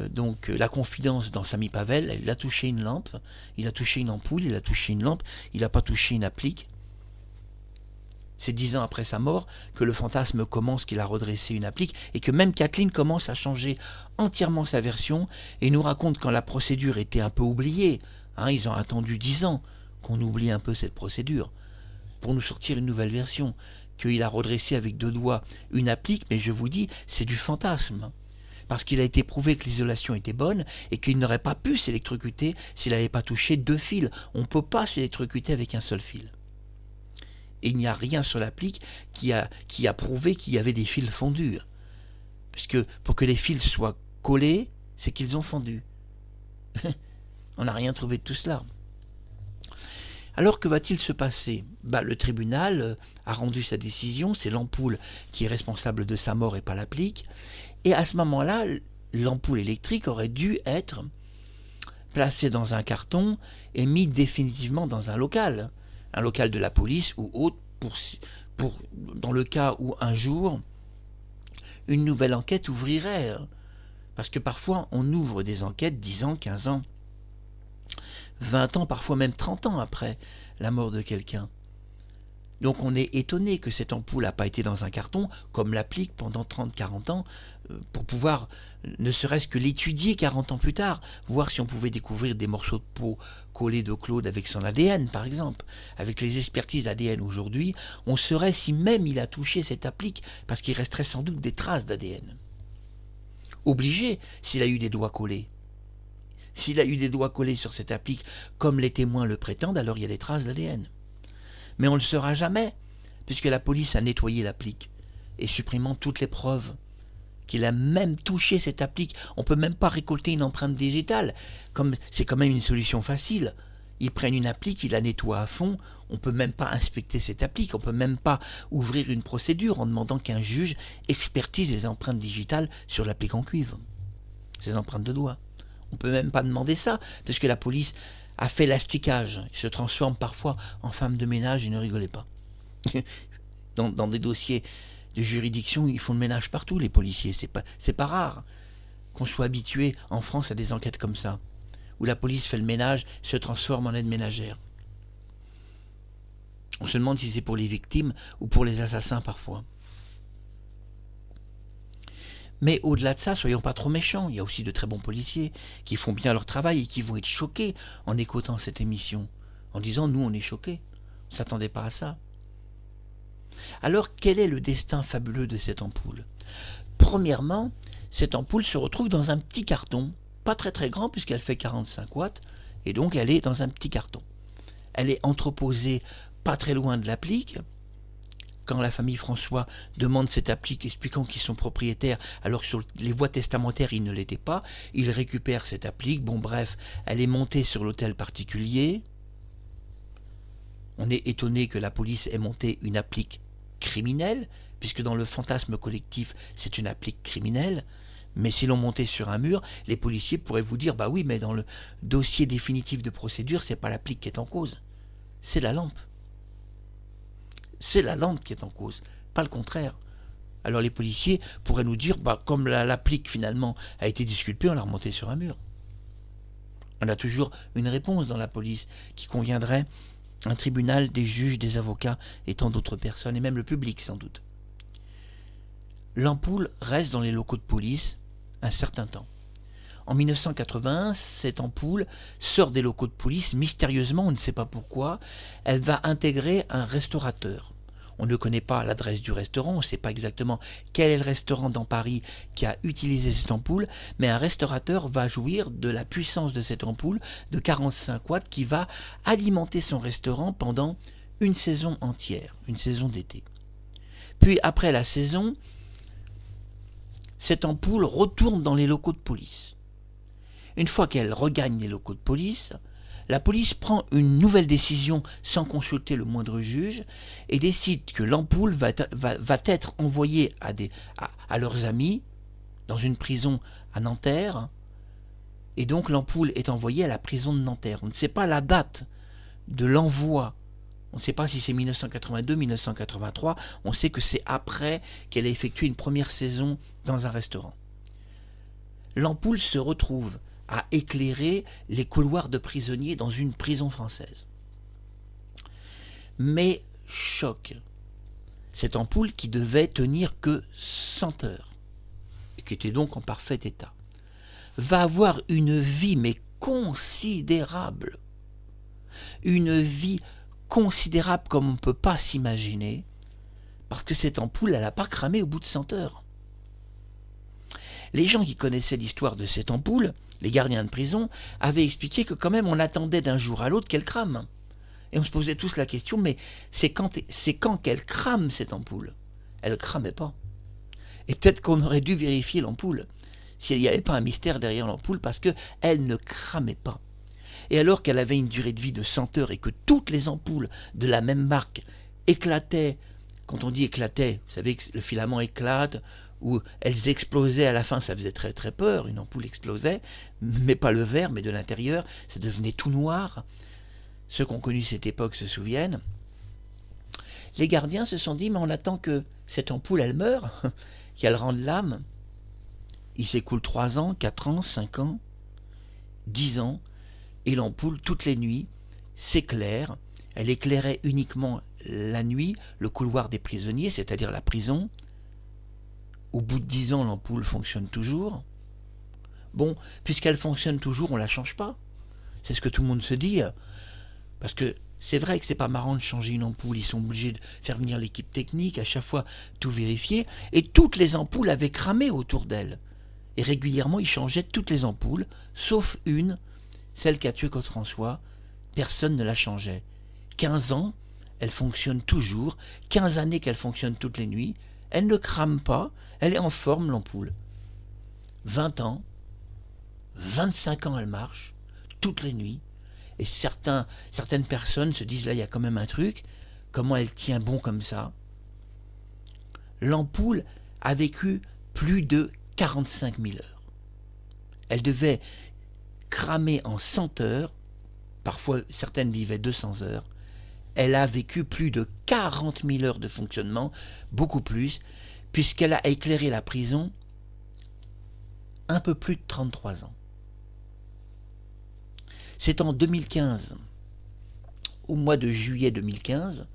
donc la confidence dans Samy Pavel. Il a touché une lampe, il a touché une ampoule, il a touché une lampe, il n'a pas touché une applique. C'est 10 ans après sa mort que le fantasme commence qu'il a redressé une applique et que même Kathleen commence à changer entièrement sa version et nous raconte quand la procédure était un peu oubliée. Ils ont attendu 10 ans qu'on oublie un peu cette procédure pour nous sortir une nouvelle version, qu'il a redressé avec 2 doigts une applique, mais je vous dis, c'est du fantasme. Parce qu'il a été prouvé que l'isolation était bonne et qu'il n'aurait pas pu s'électrocuter s'il n'avait pas touché 2 fils. On ne peut pas s'électrocuter avec un seul fil. Et il n'y a rien sur l'applique qui a prouvé qu'il y avait des fils fondus. Puisque pour que les fils soient collés, c'est qu'ils ont fondu. On n'a rien trouvé de tout cela. Alors que va-t-il se passer ? Le tribunal a rendu sa décision, c'est l'ampoule qui est responsable de sa mort et pas l'applique. Et à ce moment-là, l'ampoule électrique aurait dû être placée dans un carton et mis définitivement dans un local de la police ou autre, dans le cas où un jour une nouvelle enquête ouvrirait. Parce que parfois on ouvre des enquêtes 10 ans, 15 ans, 20 ans, parfois même 30 ans après la mort de quelqu'un. Donc on est étonné que cette ampoule n'a pas été dans un carton, comme l'applique pendant 30-40 ans, pour pouvoir ne serait-ce que l'étudier 40 ans plus tard, voir si on pouvait découvrir des morceaux de peau collés de Claude avec son ADN par exemple. Avec les expertises ADN aujourd'hui, on saurait si même il a touché cette applique, parce qu'il resterait sans doute des traces d'ADN. Obligé s'il a eu des doigts collés. S'il a eu des doigts collés sur cette applique, comme les témoins le prétendent, alors il y a des traces d'ADN. Mais on ne le saura jamais, puisque la police a nettoyé l'applique, et supprimant toutes les preuves qu'il a même touché cette applique. On ne peut même pas récolter une empreinte digitale, comme c'est quand même une solution facile. Ils prennent une applique, ils la nettoient à fond, on ne peut même pas inspecter cette applique, on ne peut même pas ouvrir une procédure en demandant qu'un juge expertise les empreintes digitales sur l'applique en cuivre, ces empreintes de doigts. On ne peut même pas demander ça, parce que la police a fait l'asticage. Il se transforme parfois en femme de ménage, et ne rigolez pas. Dans des dossiers de juridiction, ils font le ménage partout, les policiers. C'est pas rare qu'on soit habitué en France à des enquêtes comme ça, où la police fait le ménage, se transforme en aide ménagère. On se demande si c'est pour les victimes ou pour les assassins parfois. Mais au-delà de ça, soyons pas trop méchants. Il y a aussi de très bons policiers qui font bien leur travail et qui vont être choqués en écoutant cette émission, en disant « nous, on est choqués, on ne s'attendait pas à ça ». Alors, quel est le destin fabuleux de cette ampoule ? Premièrement, cette ampoule se retrouve dans un petit carton, pas très très grand puisqu'elle fait 45 watts, et donc elle est dans un petit carton. Elle est entreposée pas très loin de l'applique. Quand la famille François demande cette applique expliquant qu'ils sont propriétaires alors que sur les voies testamentaires ils ne l'étaient pas, ils récupèrent cette applique. Bon bref, elle est montée sur l'hôtel particulier. On est étonné que la police ait monté une applique criminelle, puisque dans le fantasme collectif c'est une applique criminelle. Mais si l'on montait sur un mur, les policiers pourraient vous dire « bah oui, mais dans le dossier définitif de procédure, c'est pas l'applique qui est en cause, c'est la lampe. » C'est la lampe qui est en cause, pas le contraire. Alors les policiers pourraient nous dire, comme l'applique finalement a été disculpée, on l'a remontée sur un mur. On a toujours une réponse dans la police qui conviendrait un tribunal, des juges, des avocats et tant d'autres personnes, et même le public sans doute. L'ampoule reste dans les locaux de police un certain temps. En 1981, cette ampoule sort des locaux de police mystérieusement, on ne sait pas pourquoi. Elle va intégrer un restaurateur. On ne connaît pas l'adresse du restaurant, on ne sait pas exactement quel est le restaurant dans Paris qui a utilisé cette ampoule, mais un restaurateur va jouir de la puissance de cette ampoule de 45 watts qui va alimenter son restaurant pendant une saison entière, une saison d'été. Puis après la saison, cette ampoule retourne dans les locaux de police. Une fois qu'elle regagne les locaux de police, la police prend une nouvelle décision sans consulter le moindre juge et décide que l'ampoule va être envoyée à leurs amis dans une prison à Nanterre, et donc l'ampoule est envoyée à la prison de Nanterre. On ne sait pas la date de l'envoi. On ne sait pas si c'est 1982, 1983. On sait que c'est après qu'elle a effectué une première saison dans un restaurant. L'ampoule se retrouve à éclairer les couloirs de prisonniers dans une prison française. Mais choc, cette ampoule qui devait tenir que 100 heures, et qui était donc en parfait état, va avoir une vie mais considérable. Une vie considérable comme on ne peut pas s'imaginer, parce que cette ampoule, elle n'a pas cramé au bout de 100 heures. Les gens qui connaissaient l'histoire de cette ampoule, les gardiens de prison, avaient expliqué que quand même on attendait d'un jour à l'autre qu'elle crame. Et on se posait tous la question, mais c'est quand qu'elle crame cette ampoule? Elle ne cramait pas. Et peut-être qu'on aurait dû vérifier l'ampoule, s'il n'y avait pas un mystère derrière l'ampoule, parce qu'elle ne cramait pas. Et alors qu'elle avait une durée de vie de 100 heures et que toutes les ampoules de la même marque éclataient, quand on dit éclataient, vous savez que le filament éclate, ou elles explosaient à la fin, ça faisait très très peur, une ampoule explosait, mais pas le verre, mais de l'intérieur, ça devenait tout noir. Ceux qui ont connu cette époque se souviennent. Les gardiens se sont dit, mais on attend que cette ampoule, elle meure, qu'elle rende l'âme. Il s'écoule 3 ans, 4 ans, 5 ans, 10 ans, et l'ampoule, toutes les nuits, s'éclaire. Elle éclairait uniquement la nuit, le couloir des prisonniers, c'est-à-dire la prison. Au bout de 10 ans, l'ampoule fonctionne toujours. Bon, puisqu'elle fonctionne toujours, on ne la change pas. C'est ce que tout le monde se dit. Parce que c'est vrai que c'est pas marrant de changer une ampoule. Ils sont obligés de faire venir l'équipe technique, à chaque fois tout vérifier. Et toutes les ampoules avaient cramé autour d'elle. Et régulièrement, ils changeaient toutes les ampoules, sauf une, celle qu'a tué Claude-François. Personne ne la changeait. 15 ans, elle fonctionne toujours. 15 années qu'elle fonctionne toutes les nuits. Elle ne crame pas, elle est en forme l'ampoule. 20 ans, 25 ans elle marche, toutes les nuits. Et certaines personnes se disent, là il y a quand même un truc, comment elle tient bon comme ça? L'ampoule a vécu plus de 45 000 heures. Elle devait cramer en 100 heures, parfois certaines vivaient 200 heures. Elle a vécu plus de 40 000 heures de fonctionnement, beaucoup plus, puisqu'elle a éclairé la prison un peu plus de 33 ans. C'est en 2015, au mois de juillet 2015,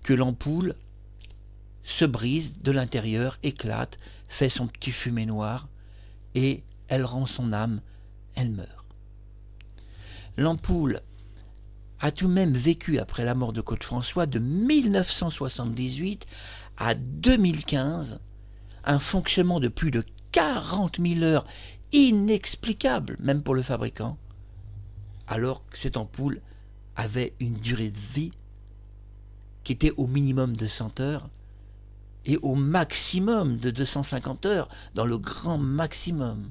que l'ampoule se brise de l'intérieur, éclate, fait son petit fumet noir, et elle rend son âme, elle meurt. L'ampoule a tout de même vécu, après la mort de Claude-François, de 1978 à 2015, un fonctionnement de plus de 40 000 heures, inexplicable, même pour le fabricant, alors que cette ampoule avait une durée de vie qui était au minimum de 100 heures et au maximum de 250 heures, dans le grand maximum.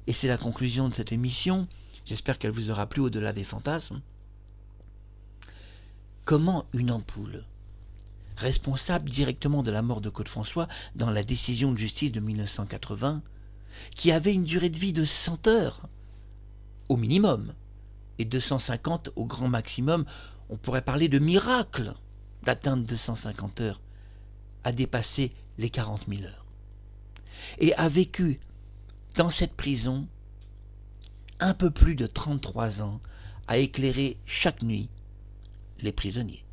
Et c'est la conclusion de cette émission. J'espère qu'elle vous aura plu au-delà des fantasmes. Comment une ampoule, responsable directement de la mort de Claude-François dans la décision de justice de 1980, qui avait une durée de vie de 100 heures au minimum et 250 au grand maximum, on pourrait parler de miracle d'atteindre 250 heures, a dépassé les 40 000 heures. Et a vécu dans cette prison un peu plus de 33 ans à éclairer chaque nuit les prisonniers.